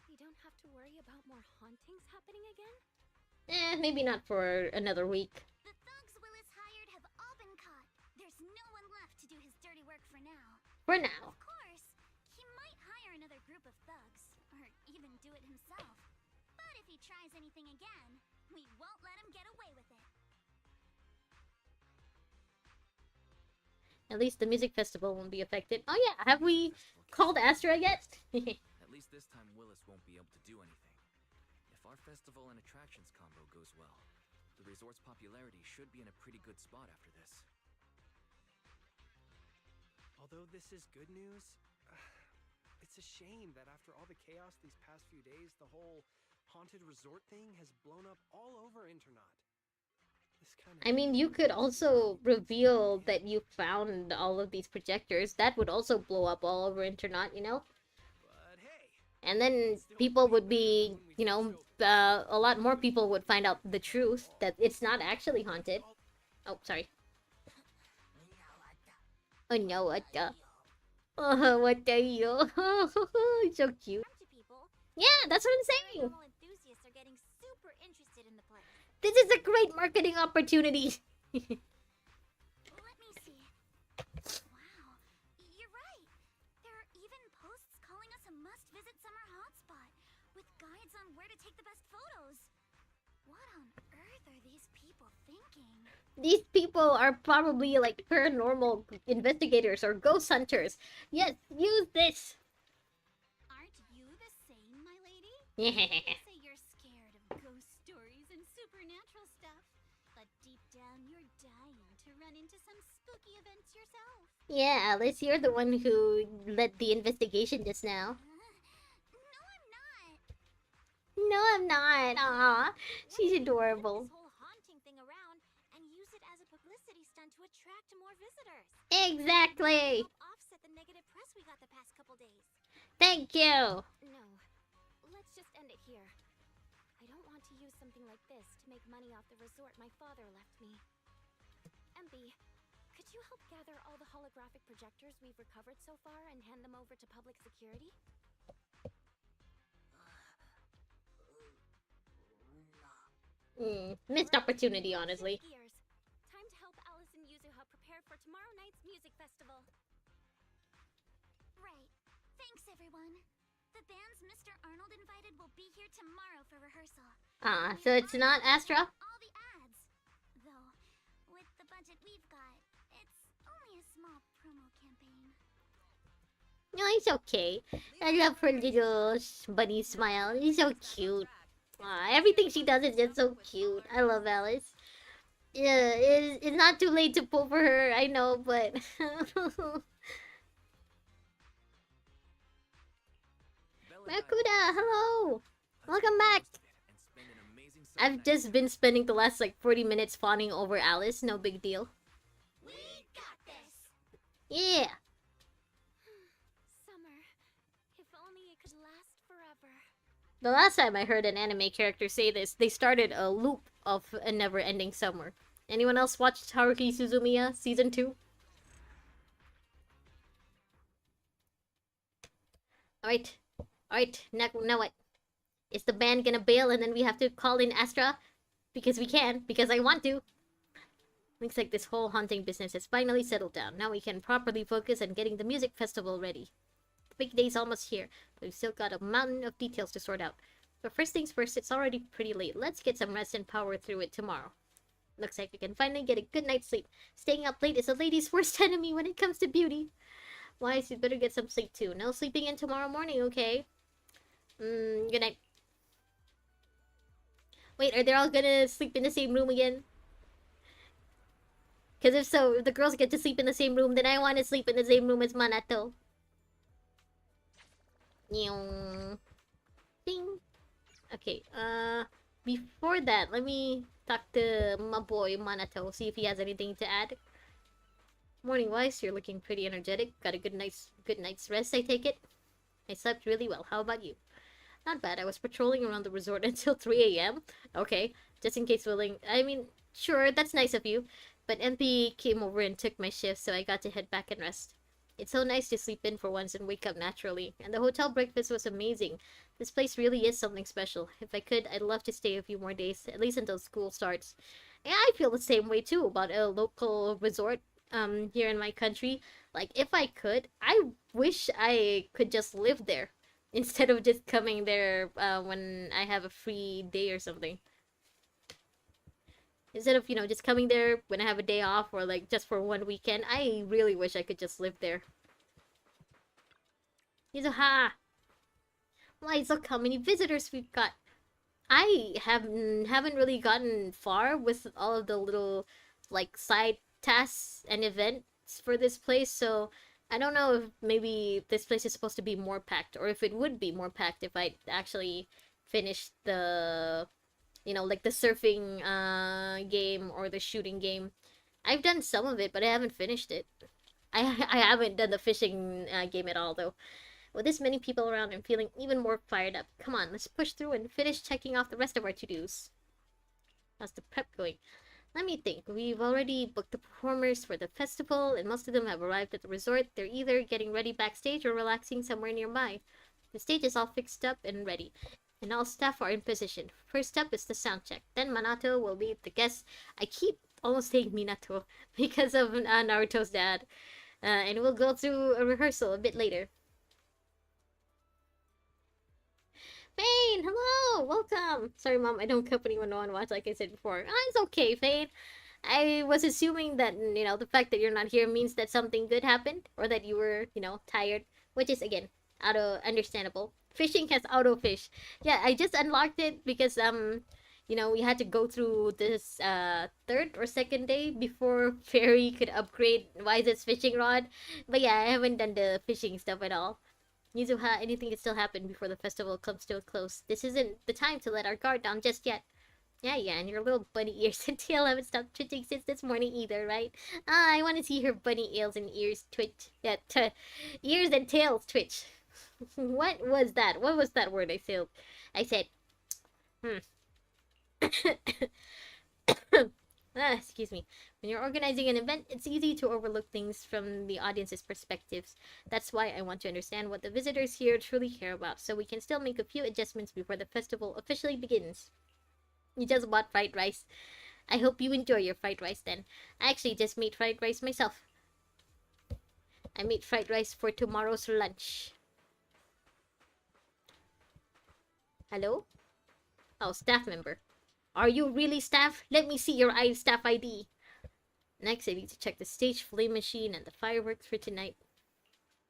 D: we don't have to worry about more hauntings happening again?
A: Maybe not for another week.
B: The thugs Willis hired have all been caught. There's no one left to do his dirty work for now.
A: For now.
B: Of course, he might hire another group of thugs, or even do it himself. But if he tries anything again, we won't let him get away with it.
A: At least the music festival won't be affected. Oh yeah, have we called Astra yet?
C: At least this time Willis won't be able to do anything. If our festival and attractions combo goes well, the resort's popularity should be in a pretty good spot after this.
H: Although this is good news, it's a shame that after all the chaos these past few days, the whole haunted resort thing has blown up all over Internaut.
A: I mean, you could also reveal that you found all of these projectors. That would also blow up all over Internaut, you know?
H: But hey,
A: and then people would be, you know, a lot more people would find out the truth that it's not actually haunted. Oh, sorry. Oh no, what the? Oh, what the yo? So cute. Yeah, that's what I'm saying.
B: Enthusiasts are getting super interested in the place.
A: This is a great marketing opportunity.
B: Let me see. Wow, you're right. There are even posts calling us a must-visit summer hotspot with guides on where to take the best photos. What on earth are these people thinking?
A: These people are probably like paranormal investigators or ghost hunters. Yes, use this.
B: Aren't you the same, my lady?
A: Yeah.
B: Say you're scared of ghost stories and supernatural stuff, but deep down you're dying to run into some spooky events yourself.
A: Yeah, Alice, you're the one who led the investigation just now.
B: No, I'm not.
A: No, I'm not. Aw, she's adorable.
B: This whole haunting thing around and use it as a publicity stunt to attract more visitors.
A: Exactly.
B: Help offset the negative press we got the past couple days.
A: Thank you.
D: No. Let's just end it here. I don't want to use something like this to make money off the resort my father left me. MB, could you help gather all the holographic projectors we've recovered so far and hand them over to public security?
A: Missed opportunity, honestly.
D: Gears. Time to help Alice and Yuzuha prepare for tomorrow night's music festival.
B: Right. Thanks, everyone. The bands Mr. Arnold invited will be here tomorrow for rehearsal.
A: So it's not Astra?
B: All the ads. Though, with the budget we've got, it's only a small promo campaign.
A: No, it's okay. I love her little bunny smile. She's so cute. Everything she does is just so cute. I love Alice. Yeah, it's not too late to pull for her, I know, but... Makuda, hello! Welcome back! I've just been spending the last, like, 40 minutes fawning over Alice. No big deal.
B: We got this!
A: Yeah!
D: Summer. If only it could last forever.
A: The last time I heard an anime character say this, they started a loop of a never-ending summer. Anyone else watched Haruki Suzumiya Season 2? Alright. Alright, now what? Is the band gonna bail and then we have to call in Astra? Because we can, because I want to. Looks like this whole haunting business has finally settled down. Now we can properly focus on getting the music festival ready. Big day's almost here, but we've still got a mountain of details to sort out. But first things first, it's already pretty late. Let's get some rest and power through it tomorrow. Looks like we can finally get a good night's sleep. Staying up late is a lady's worst enemy when it comes to beauty. Wise, you better get some sleep too. No sleeping in tomorrow morning, okay? Good night. Wait, are they all gonna sleep in the same room again? Because if so, if the girls get to sleep in the same room, then I want to sleep in the same room as Manato. Ding. Okay, before that, let me talk to my boy Manato, see if he has anything to add. Morning, Wise, you're looking pretty energetic. Got a good night's rest, I take it? I slept really well. How about you? Not bad. I was patrolling around the resort until 3 a.m. Okay, just in case willing. I mean, sure, that's nice of you. But MP came over and took my shift, so I got to head back and rest. It's so nice to sleep in for once and wake up naturally. And the hotel breakfast was amazing. This place really is something special. If I could, I'd love to stay a few more days, at least until school starts. Yeah, I feel the same way too about a local resort here in my country. Like, if I could, I wish I could just live there instead of just coming there when I have a free day or something. Instead of, just coming there when I have a day off or like just for one weekend, I really wish I could just live there. Yuzuha! Why, look how many visitors we've got. I haven't really gotten far with all of the little like side tasks and events for this place, so I don't know if maybe this place is supposed to be more packed or if it would be more packed if I actually finished the like the surfing game or the shooting game. I've done some of it, but I haven't finished it. I haven't done the fishing game at all though. With this many people around, I'm feeling even more fired up. Come on, let's push through and finish checking off the rest of our to-dos. How's the prep going? Let me think. We've already booked the performers for the festival, and most of them have arrived at the resort. They're either getting ready backstage or relaxing somewhere nearby. The stage is all fixed up and ready, and all staff are in position. First up is the sound check. Then Minato will lead the guests. I keep almost saying Minato because of Naruto's dad. And we'll go through a rehearsal a bit later. Fane, hello, welcome. Sorry, Mom, I don't keep anyone on watch like I said before. It's okay, Fane. I was assuming that, the fact that you're not here means that something good happened or that you were, tired, which is, again, understandable. Fishing has auto fish. Yeah, I just unlocked it because, we had to go through this third or second day before Fairy could upgrade Wise's fishing rod. But yeah, I haven't done the fishing stuff at all. Yuzuha, anything can still happen before the festival comes to a close. This isn't the time to let our guard down just yet. Yeah, and your little bunny ears and tail haven't stopped twitching since this morning either, right? I want to see her bunny ears and ears twitch. Yeah, ears and tails twitch. What was that? What was that word I said? Excuse me. When you're organizing an event, it's easy to overlook things from the audience's perspectives. That's why I want to understand what the visitors here truly care about, so we can still make a few adjustments before the festival officially begins. You just bought fried rice. I hope you enjoy your fried rice then. I actually just made fried rice myself. I made fried rice for tomorrow's lunch. Hello? Oh, staff member. Are you really staff? Let me see your staff ID. Next, I need to check the stage flame machine and the fireworks for tonight.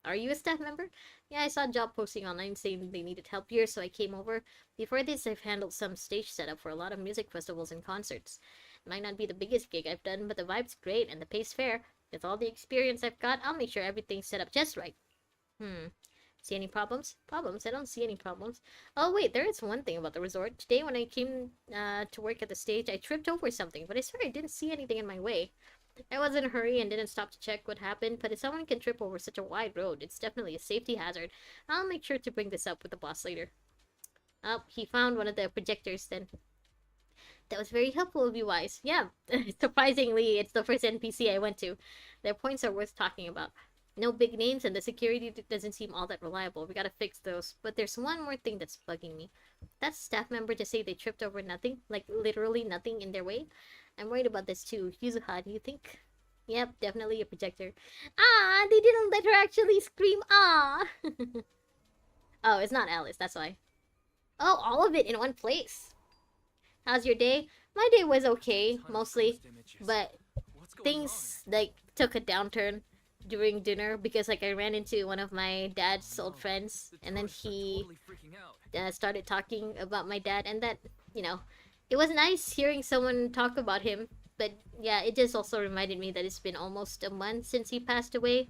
A: Are you a staff member? Yeah, I saw a job posting online saying they needed help here, so I came over. Before this, I've handled some stage setup for a lot of music festivals and concerts. It might not be the biggest gig I've done, but the vibe's great and the pay's fair. With all the experience I've got, I'll make sure everything's set up just right. See any problems? Problems? I don't see any problems. Oh wait, there is one thing about the resort. Today when I came to work at the stage, I tripped over something, but I swear I didn't see anything in my way. I was in a hurry and didn't stop to check what happened, but if someone can trip over such a wide road, it's definitely a safety hazard. I'll make sure to bring this up with the boss later. Oh, he found one of the projectors then. That was very helpful of you, Wise. Yeah, surprisingly, it's the first NPC I went to. Their points are worth talking about. No big names, and the security doesn't seem all that reliable. We gotta fix those. But there's one more thing that's bugging me. That staff member just say they tripped over nothing, like literally nothing in their way. I'm worried about this too. Yuzuha, do you think? Yep, definitely a projector. Ah, they didn't let her actually scream ah. Oh, it's not Alice, that's why. Oh, all of it in one place. How's your day? My day was okay, mostly, but things like took a downturn during dinner because like I ran into one of my dad's old friends, and then he started talking about my dad, and that, you know, it was nice hearing someone talk about him, but yeah, it just also reminded me that it's been almost a month since he passed away.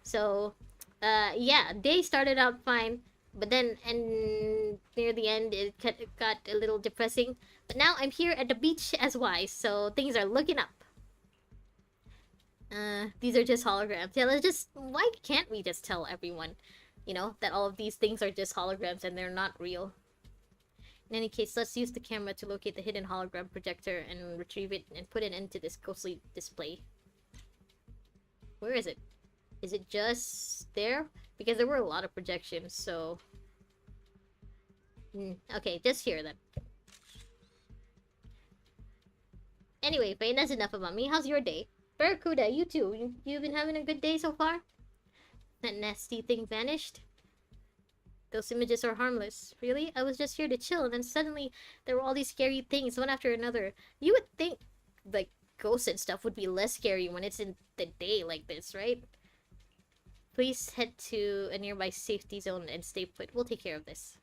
A: So yeah, day started out fine, but then and near the end it got a little depressing. But now I'm here at the beach as Wise, so things are looking up. These are just holograms. Yeah, let's just, why can't we just tell everyone, you know, that all of these things are just holograms and they're not real? In any case, let's use the camera to locate the hidden hologram projector and retrieve it and put it into this ghostly display. Where is it? Is it just there? Because there were a lot of projections, so... okay, just here then. Anyway, fine, that's enough about me. How's your day? Barracuda, you too. You've been having a good day so far? That nasty thing vanished? Those images are harmless. Really? I was just here to chill, and then suddenly there were all these scary things, one after another. You would think, like, ghosts and stuff would be less scary when it's in the day like this, right? Please head to a nearby safety zone and stay put. We'll take care of this.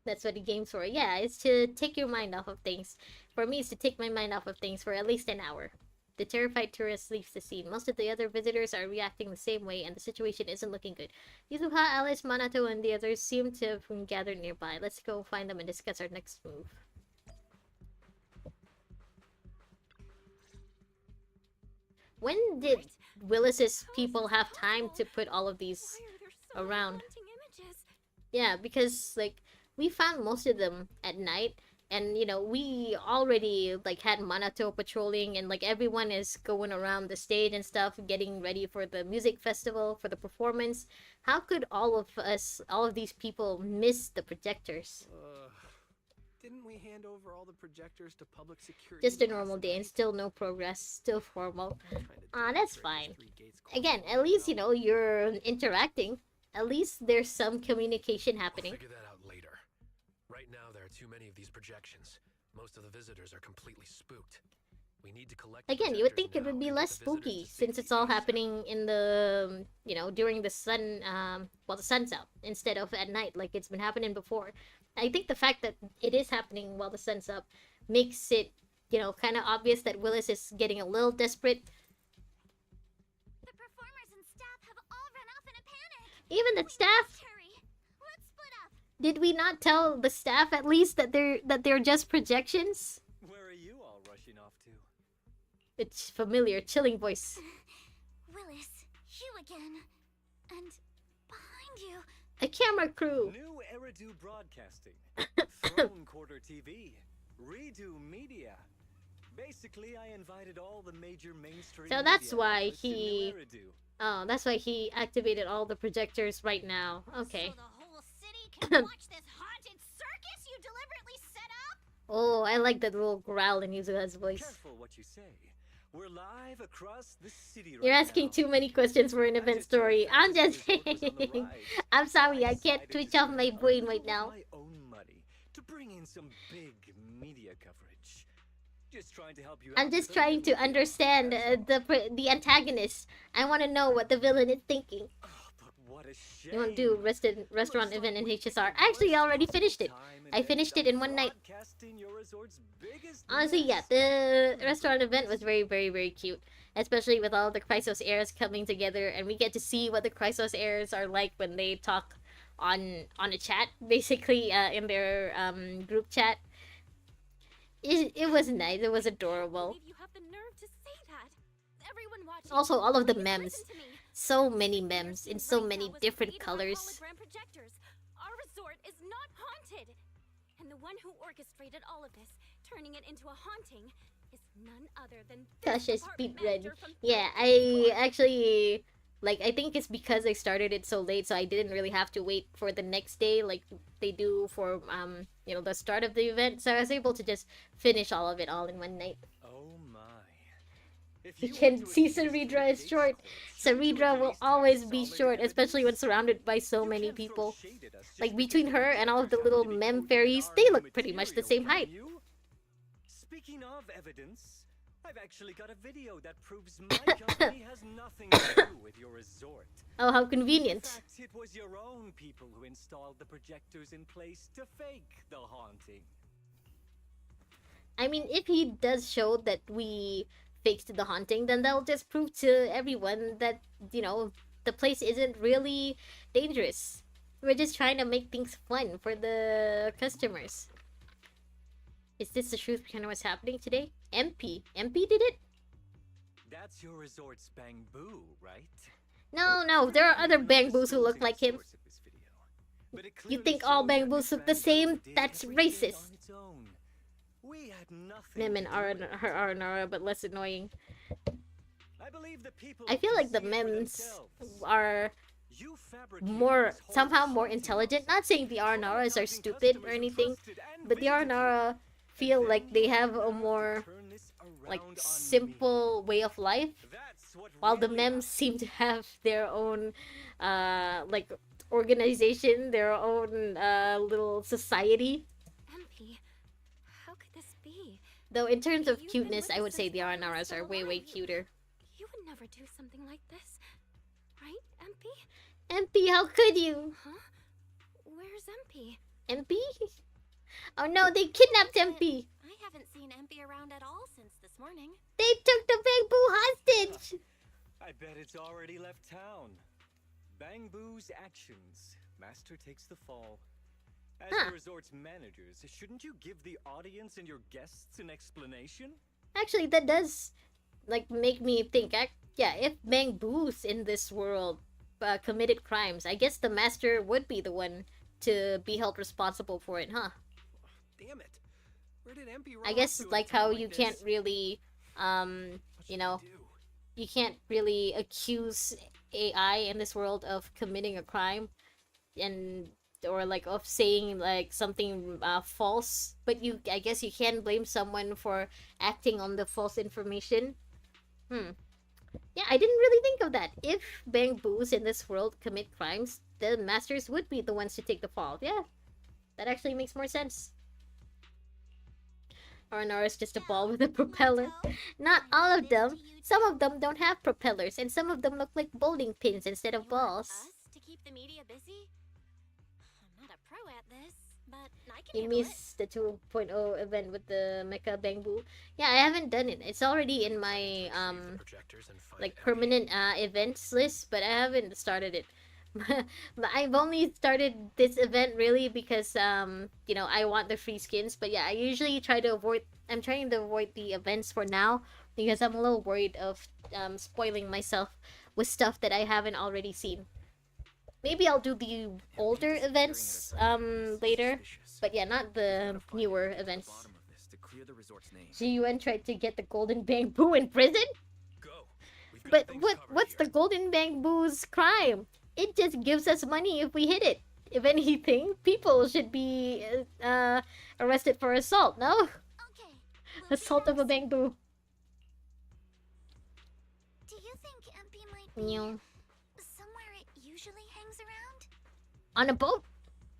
A: That's what the game's for. Yeah, it's to take your mind off of things. For me, it's to take my mind off of things for at least an hour. The terrified tourist leaves the scene. Most of the other visitors are reacting the same way, and the situation isn't looking good. Yuzuha, Alice, Manato, and the others seem to have been gathered nearby. Let's go find them and discuss our next move. When did Willis's people have time to put all of these around? Yeah, because, like, we found most of them at night, and, you know, we already, like, had Manato patrolling, and, like, everyone is going around the stage and stuff, getting ready for the music festival, for the performance. How could all of these people miss the projectors?
H: Didn't we hand over all the projectors to public security?
A: Just a normal day and still no progress, still formal. Ah, that's fine. Again, at least, you know, you're interacting. At least there's some communication happening.
F: We'll figure that out later. Right now, there are too many of these projections. Most of the visitors are completely spooked. We need to collect.
A: Again, you would think it would be less spooky since it's all happening in the, you know, during the sun, well, the sun's out instead of at night like it's been happening before. I think the fact that it is happening while the sun's up makes it, you know, kind of obvious that Willis is getting a little desperate.
B: The performers and staff have all run off in a panic.
A: Even the staff.
B: Let's split up.
A: Did we not tell the staff at least that they're just projections?
I: Where are you all rushing off to?
A: It's familiar, chilling voice.
B: Willis, you again. And behind you.
A: A camera crew.
I: New Eridu Broadcasting. Throne Quarter TV. Redo Media. Basically, I invited all the major mainstream.
A: So that's
I: media
A: why
I: outlets to New
A: he.
I: Eridu.
A: Oh, that's why he activated all the projectors right now. Okay.
B: So the whole city can watch this haunted circus you deliberately set up?
A: Oh, I like that little growl in Yuzuha's voice.
I: Careful what you say. We're live across the city right
A: You're asking
I: now.
A: too many questions for an event story. I'm just saying. I'm sorry, I can't
I: decided
A: switch
I: to
A: off my
I: spend
A: brain
I: a
A: right
I: little
A: now.
I: of my own money to bring in some big media coverage. Just trying to help you
A: I'm
I: out
A: just
I: with a
A: trying to
I: little bit,
A: understand
I: that's all.
A: the antagonist. I want to know what the villain is thinking.
I: Oh, but what a shame.
A: You want to do restaurant
I: Looks
A: event in
I: like we
A: HSR.
I: could
A: Actually, I
I: waste
A: already
I: all
A: finished
I: the
A: it.
I: time
A: I finished it in one night.
I: broadcasting your resort's biggest
A: Honestly, yeah,
I: mess.
A: the restaurant event was very, very, very cute. Especially with all the Chrysos heirs coming together, and we get to see what the Chrysos heirs are like when they talk on a chat, basically, in their group chat. It was nice. It was adorable.
D: You have the nerve to say that. Everyone watching.
A: Also, all of the
D: please
A: memes.
D: listen to me.
A: So many
D: What we are
A: memes
D: seeing
A: in so
D: right
A: many
D: now was
A: different
D: created by
A: colors.
D: hologram projectors. Our resort is not haunted. And the one who orchestrated all of this, turning it into a haunting, is none other than this
A: Cautious
D: department
A: beat red.
D: manager from
A: Yeah,
D: Third Grade
A: I
D: Squad.
A: actually like. I think it's because I started it so late, so I didn't really have to wait for the next day like they do for you know, the start of the event. So I was able to just finish all of it all in one night.
I: Oh my. If
A: You
I: you were
A: can
I: to
A: see
I: accuse Three
A: Saridra is
I: Gates
A: short.
I: Corp, shouldn't you at
A: Saridra will
I: least have
A: always be
I: solid
A: short, especially when
I: evidence?
A: surrounded by so
I: You
A: many
I: can't throw
A: people.
I: shade at us just
A: Like
I: because
A: between
I: the
A: her and all of the
I: projectors
A: little
I: happen to be
A: mem
I: coated in
A: fairies, they
I: RNO
A: look pretty much the
I: material,
A: same
I: can
A: height.
I: you? Speaking of evidence, I've actually got a video that proves my company has nothing to do with your resort.
A: Oh, how
I: In
A: convenient.
I: fact, it was your own people who installed the projectors in place to fake the haunting.
A: I mean, if he does show that we faked the haunting, then that'll just prove to everyone that, the place isn't really dangerous. We're just trying to make things fun for the customers. Is this the truth behind what's happening today? MP did it?
I: That's your resort's Bangbu, right?
A: No, there are other Bangbus who look like him. You think all Bangbus look the same? That's racist. Mem and her Aranara, but less annoying. I feel like the Mems are somehow more intelligent. Not saying the Aranaras are stupid or anything, but the Aranara feel like they have a more simple way of life, while the Mems seem to have their own organization, their own little society.
B: MP, how could this be?
A: Though in terms of cuteness, I would say the Aranaras are way cuter.
B: You would never do something like this, right, MP?
A: MP, how could you?
B: Huh? Where's MP?
A: MP? Oh no, they kidnapped MP!
B: I haven't seen MP around at all since this morning.
A: They took the Bangbu hostage!
I: I bet it's already left town. Bangbu's actions. Master takes the fall. As the resort's managers, shouldn't you give the audience and your guests an explanation?
A: Actually, that does make me think. If Bangboos in this world committed crimes, I guess the master would be the one to be held responsible for it, huh?
H: Damn it. Where did MP
A: I guess how you can't really you can't really accuse AI in this world of committing a crime or of saying something false, but I guess you can blame someone for acting on the false information. Yeah, I didn't really think of that. If Bangboos in this world commit crimes, the masters would be the ones to take the fall. Yeah, that actually makes more sense. Arnara is just a ball with a propeller. Not all of them. Some of them don't have propellers, and some of them look like bowling pins instead of balls.
B: To keep the media busy? I'm not a pro at this, but I can
A: You
B: handle it.
A: missed the 2.0 event with the Mecha Bangbu. Yeah, I haven't done it. It's already in my permanent events list, but I haven't started it. But I've only started this event really because I want the free skins. But yeah, I usually I'm trying to avoid the events for now because I'm a little worried of spoiling myself with stuff that I haven't already seen. Maybe I'll do the older events later, but yeah, not the newer events. GUN tried to get the Golden Bamboo in prison? But what's the Golden Bamboo's crime? It just gives us money if we hit it. If anything, people should be arrested for assault, no?
B: Okay.
A: Assault of a bamboo.
B: Do you think MP might be somewhere it usually hangs around?
A: On a boat?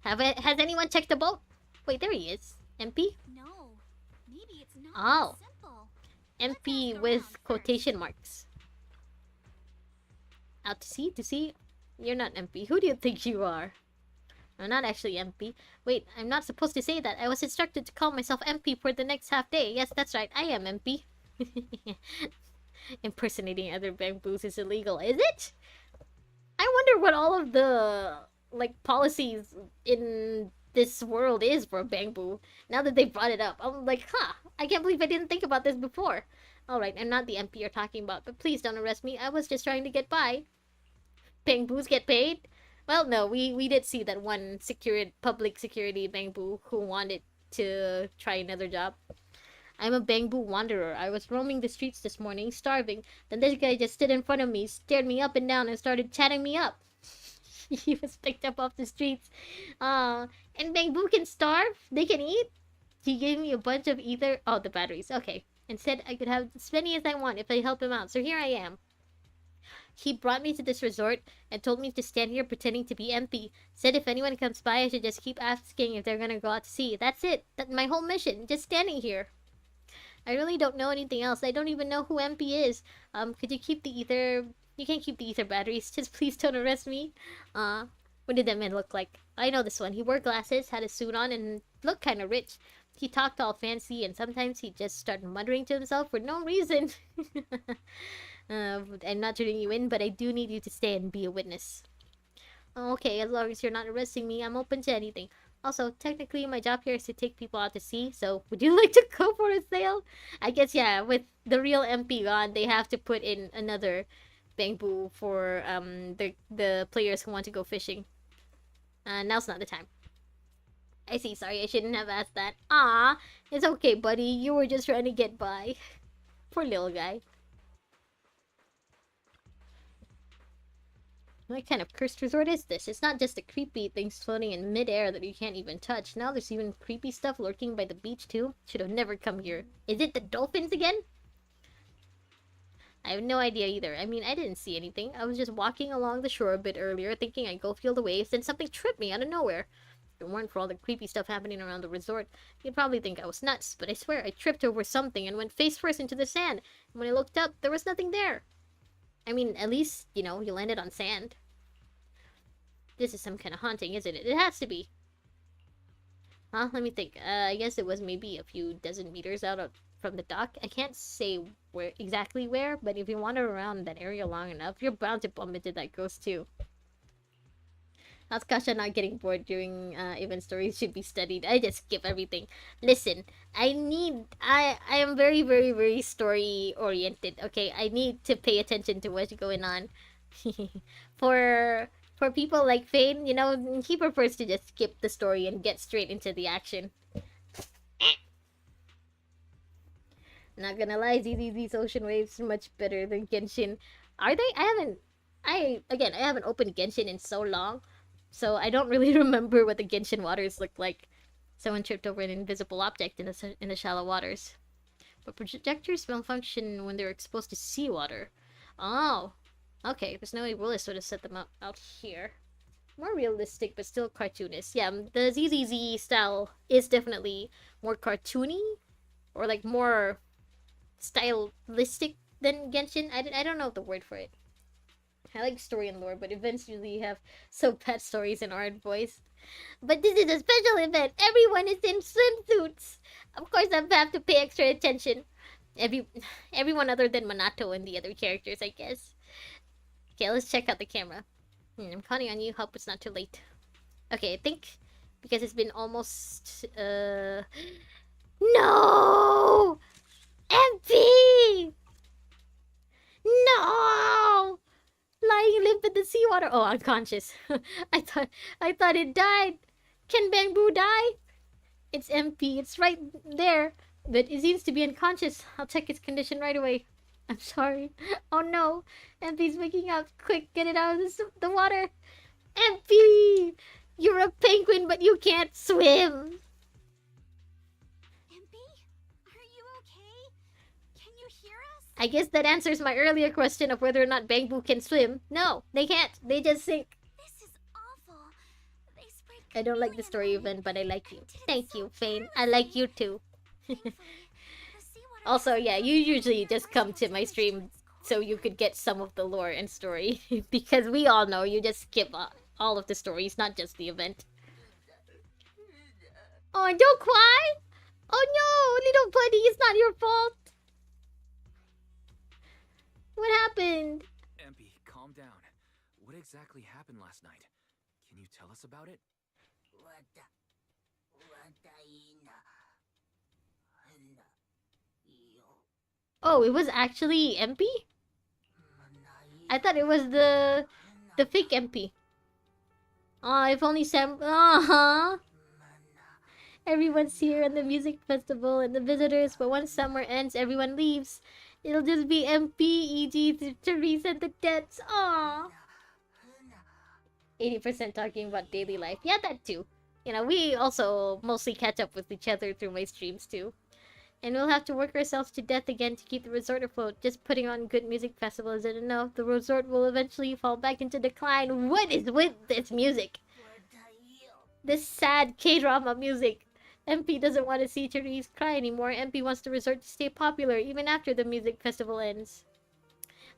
A: Has anyone checked the boat? Wait, there he is. MP?
B: No. Maybe it's not
A: Oh.
B: simple.
A: MP with quotation marks. Out to sea? You're not MP. Who do you think you are? I'm not actually MP. Wait, I'm not supposed to say that. I was instructed to call myself MP for the next half day. Yes, that's right. I am MP. Impersonating other bamboos is illegal, is it? I wonder what all of the policies in this world is for bamboo. Now that they brought it up, I'm like, I can't believe I didn't think about this before. Alright, I'm not the MP you're talking about, but please don't arrest me. I was just trying to get by. Bamboos get paid? Well, no, we did see that one public security bamboo who wanted to try another job. I'm a bamboo wanderer. I was roaming the streets this morning, starving. Then this guy just stood in front of me, stared me up and down, and started chatting me up. He was picked up off the streets. And bamboo can starve? They can eat? He gave me a bunch of ether. Oh, the batteries. Okay. and said I could have as many as I want if I help him out. So here I am. He brought me to this resort and told me to stand here pretending to be empty. Said if anyone comes by, I should just keep asking if they're gonna go out to sea. That's it. That's my whole mission. Just standing here. I really don't know anything else. I don't even know who MP is. Could you keep the ether? You can't keep the ether batteries. Just please don't arrest me. What did that man look like? I know this one. He wore glasses, had a suit on, and looked kind of rich. He talked all fancy, and sometimes he just started muttering to himself for no reason. I'm not turning you in, but I do need you to stay and be a witness. Okay, as long as you're not arresting me, I'm open to anything. Also, technically, my job here is to take people out to sea, so would you like to go for a sail? I guess, yeah, with the real MP gone, they have to put in another bamboo for the players who want to go fishing. Now's not the time. I see, sorry, I shouldn't have asked that. Ah, it's okay, buddy, you were just trying to get by. Poor little guy. What kind of cursed resort is this? It's not just the creepy things floating in midair that you can't even touch. Now there's even creepy stuff lurking by the beach too. Should have never come here. Is it the dolphins again? I have no idea either. I mean, I didn't see anything. I was just walking along the shore a bit earlier, thinking I'd go feel the waves, and something tripped me out of nowhere. If it weren't for all the creepy stuff happening around the resort, you'd probably think I was nuts, but I swear I tripped over something and went face first into the sand. And when I looked up, there was nothing there. I mean, at least, you know, you landed on sand. This is some kind of haunting, isn't it? It has to be. Huh? Let me think. I guess it was maybe a few dozen meters out from the dock. I can't say exactly where, but if you wander around that area long enough, you're bound to bump into that ghost too. How's Kasha not getting bored during event stories should be studied? I just skip everything. Listen, I am very, very, very story oriented. Okay, I need to pay attention to what's going on. For people like Fane, you know, he prefers to just skip the story and get straight into the action. Not gonna lie, these ocean waves are much better than Genshin. Are they? I haven't opened Genshin in so long. So I don't really remember what the Genshin waters look like. Someone tripped over an invisible object in the shallow waters. But projectors malfunction when they're exposed to seawater. Oh, okay. There's no way Willis would have set them up out here. More realistic, but still cartoonish. Yeah, the ZZZ style is definitely more cartoony, or like more stylistic than Genshin. I don't know the word for it. I like story and lore, but events usually have so bad stories and aren't voiced. But this is a special event. Everyone is in swimsuits. Of course, I have to pay extra attention. Everyone other than Minato and the other characters, I guess. Okay, let's check out the camera. I'm counting on you. Hope it's not too late. Okay, I think because it's been almost no! MP! No! Lying limp in the seawater. Oh, unconscious. I thought it died. Can Bamboo die? It's MP. It's right there. But it seems to be unconscious. I'll check its condition right away. I'm sorry. Oh no. MP's waking up. Quick, get it out of the water. MP! You're a penguin, but you can't swim. I guess that answers my earlier question of whether or not Bamboo can swim. No, they can't. They just sink.
B: This is awful.
A: I don't like the story even, but I like you. Thank you, Fane. I like you too. Also, yeah, you usually just come to my stream so you could get some of the lore and story. Because we all know you just skip all of the stories, not just the event. Oh, don't cry! Oh no, little buddy, it's not your fault. What happened?
C: Empy, calm down. What exactly happened last night? Can you tell us about it?
A: Oh, it was actually MP? I thought it was the fake MP. Oh, if only Sam. Uh-huh. Everyone's here at the music festival and the visitors, but once summer ends, everyone leaves. It'll just be MP, e.g. Teresa and the Debs. Aww. 80% talking about daily life. Yeah, that too. You know, we also mostly catch up with each other through my streams too. And we'll have to work ourselves to death again to keep the resort afloat. Just putting on good music festival isn't enough. The resort will eventually fall back into decline. What is with this music? This sad K-drama music. MP doesn't want to see Therese cry anymore. MP wants the resort to stay popular even after the music festival ends.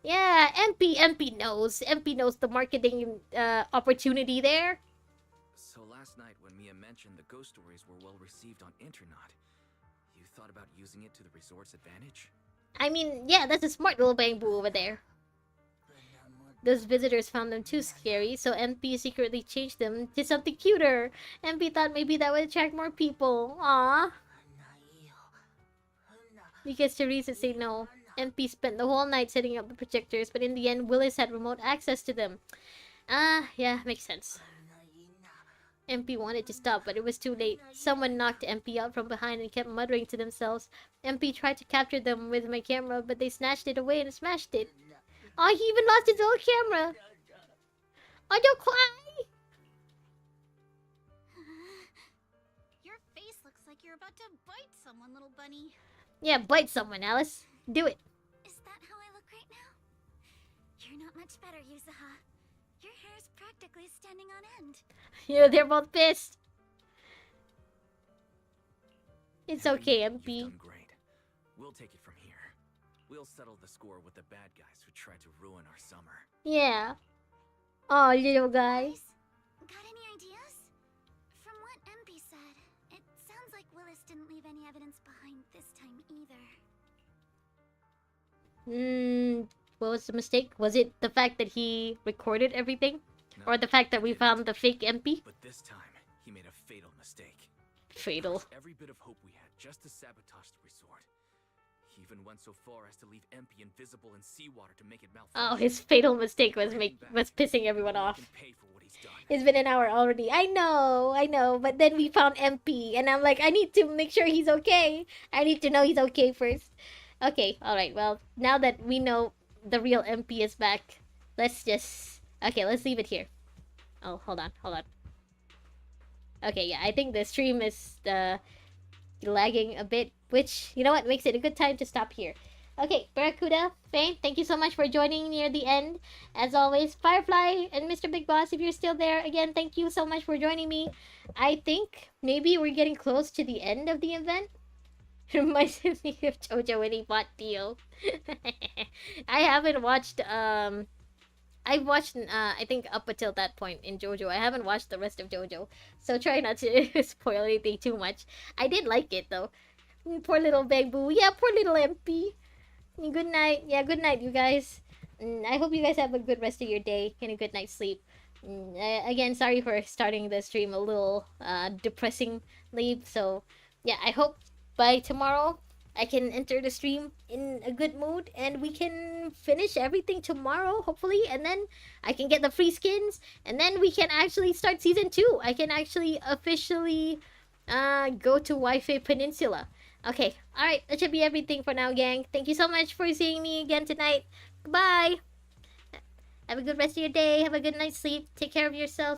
A: Yeah, MP knows. MP knows the marketing opportunity there.
C: So last night when Mia mentioned the ghost stories were well received on Internet, you thought about using it to the resort's advantage?
A: I mean, yeah, that's a smart little bamboo over there. Those visitors found them too scary, so MP secretly changed them to something cuter. MP thought maybe that would attract more people. Aww. Because Teresa said no. MP spent the whole night setting up the projectors, but in the end, Willis had remote access to them. Yeah, makes sense. MP wanted to stop, but it was too late. Someone knocked MP out from behind and kept muttering to themselves. MP tried to capture them with my camera, but they snatched it away and smashed it. Oh, he even lost his old camera. Oh, don't cry.
B: Your face looks like you're about to bite someone, little bunny.
A: Yeah, bite someone, Alice. Do it.
B: Is that how I look right now? You're not much better, Yuzuha. Your hair's practically standing on end.
A: Yeah, they're both pissed. It's okay, MP.
C: You've done great. We'll take it from here. We'll settle the score with the bad guys who tried to ruin our summer.
A: Yeah. Oh, little guy.
B: Guys, got any ideas? From what MP said, it sounds like Willis didn't leave any evidence behind this time either.
A: What was the mistake? Was it the fact that he recorded everything?
C: No,
A: Or the fact that we found the fake MP?
C: But this time, he made a fatal mistake.
A: Fatal.
C: Every bit of hope we had just to sabotage the resort. He even went so far as to leave MP invisible in seawater to make it malfunction.
A: Oh, his fatal mistake was pissing everyone off. It's been an hour already. I know. But then we found MP, and I'm like, I need to make sure he's okay. I need to know he's okay first. Okay, alright, well, now that we know the real MP is back, let's just... Okay, let's leave it here. Oh, hold on. Okay, yeah, I think the stream is lagging a bit, which, you know what, makes it a good time to stop here. Okay, Barracuda, Fane, thank you so much for joining near the end. As always, Firefly and Mr. Big Boss, if you're still there, again, thank you so much for joining me. I think maybe we're getting close to the end of the event. Reminds me of JoJo when he bought Dio. I haven't watched, I've watched, I think up until that point in JoJo. I haven't watched the rest of JoJo. So try not to spoil anything too much. I did like it, though. Poor little Bamboo. Yeah, poor little MP. Good night. Yeah, good night, you guys. I hope you guys have a good rest of your day and a good night's sleep. Again, sorry for starting the stream a little depressingly. So, yeah, I hope by tomorrow I can enter the stream in a good mood and we can finish everything tomorrow, hopefully, and then I can get the free skins and then we can actually start season 2. I can actually officially go to Wi-Fi Peninsula. Okay, alright, that should be everything for now, gang. Thank you so much for seeing me again tonight. Goodbye! Have a good rest of your day. Have a good night's sleep. Take care of yourself.